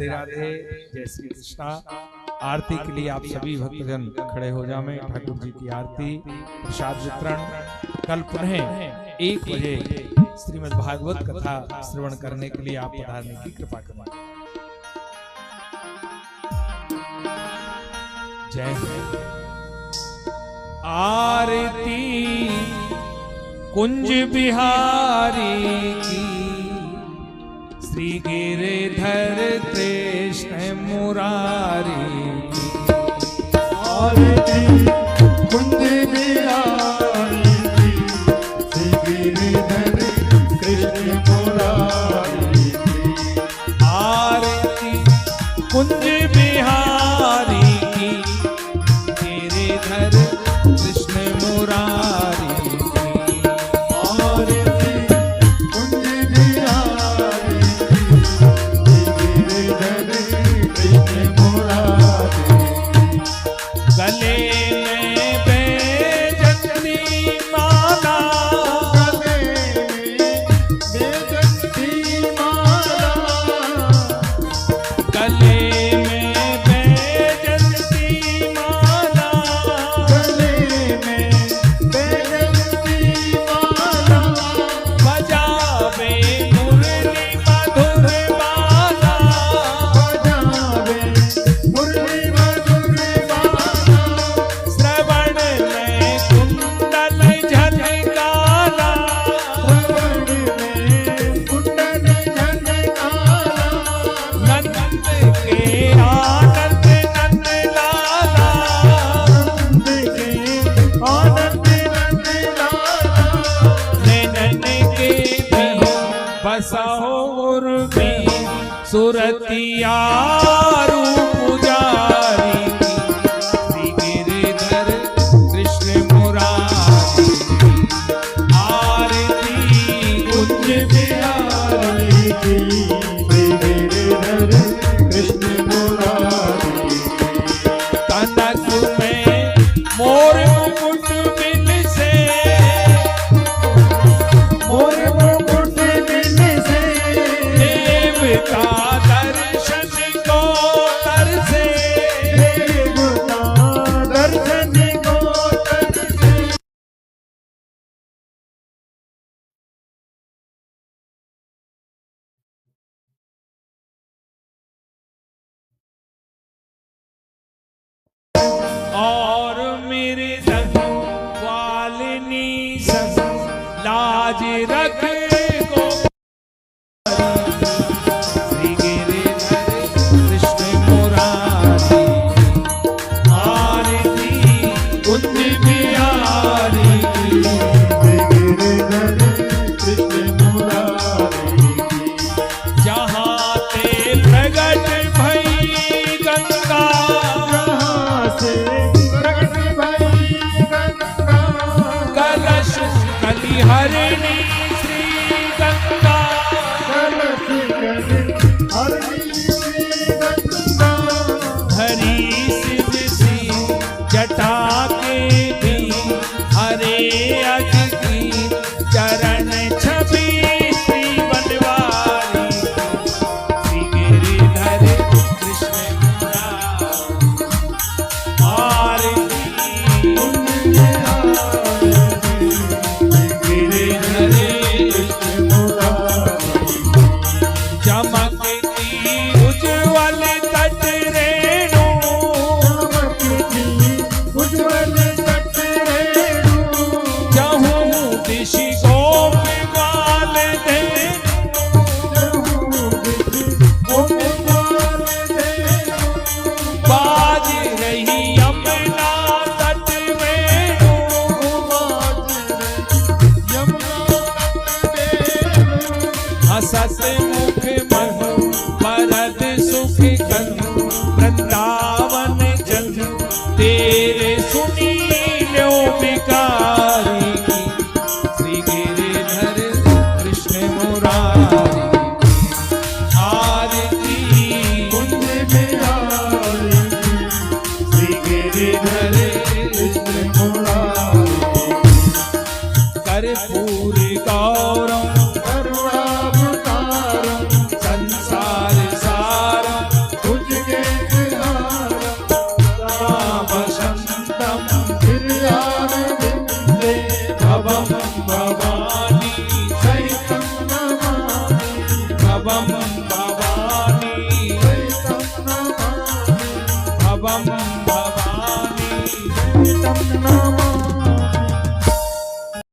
राधे राधे, जय श्री कृष्णा। आरती के लिए आप सभी भक्तजन खड़े हो जाएं। ठाकुर जी की आरती, प्रसाद वितरण। कल पुनः 1 बजे श्रीमद् भागवत कथा श्रवण करने के लिए आप पधारने की कृपा करें। जय आरती कुंज बिहारी की, श्री गिरिधर कृष्ण मुरारी की। आरती कुंज बिहारी की, श्री गिरिधर कृष्ण मुरारी की। आरती कुंज बिहारी की, गिरिधर कृष्ण मुरारी की। आरती कुंज बिहारी की, श्री गिरिधर कृष्ण मुरारी की। गले में बैजंती माला, गले में बैजंती माला, गले में बैजंती माला, गले में बैजंती माला, बजावे मुरली मधुर बाला, बजावे मुरली मधुर बाला, श्रवण में कुंडल झनकाला, श्रवण में कुंडल झनकाला, नंद के आनंद नंद लाला, नंद के आनंद नंद लाला, नैनन के भी बसाओ उर्मी, सुरतिया रूप पुजारी की, श्री गिरिधर कृष्ण मुरारी की। आरती कुंज बिहारी की, श्री गिरिधर कृष्ण मुरारी की। कनक में मोर मुकुट बिन से, मोर मुकुट बिन से, देवता दर्शन को तरसे, देवता दर्शन को तरसे। और मेरे संग वालिनी संग लाज रख को, श्री गिरिधर कृष्ण मुरारी। आरती कुंज बिहारी की, श्री गिरिधर कृष्ण मुरारी की। जहाँ ते प्रगट भई गंगा, जहाँ से प्रगट भई गंगा, कलश कलिहरिणी श्री गंगा, कलश हरिणी श्री गंगा, हरी सिद्ध सी जटा के भी, हरे अज की चरण छवि श्री बनवारी, श्री गिरिधर कृष्ण मुरारी। आरती कुंज बिहारी की, श्री गिरिधर कृष्ण मुरारी की। चमकती उज्ज्वल तट रेणु, चमकती उज्ज्वल तट रेणु, जहूं दिश गोप गाल दे, गोपाल देव, बाज रही यमुना तट वेणु, हसत मुख मधु वरद सुख कंधु, वृंदावन जन तेरे सुनी लो बिकारी की, श्री गिरिधर कृष्ण मुरारी। आरती कुंज बिहारी की, श्री गिरिधर कृष्ण मुरारी की। कर्पूर गौरम करुणावतार बम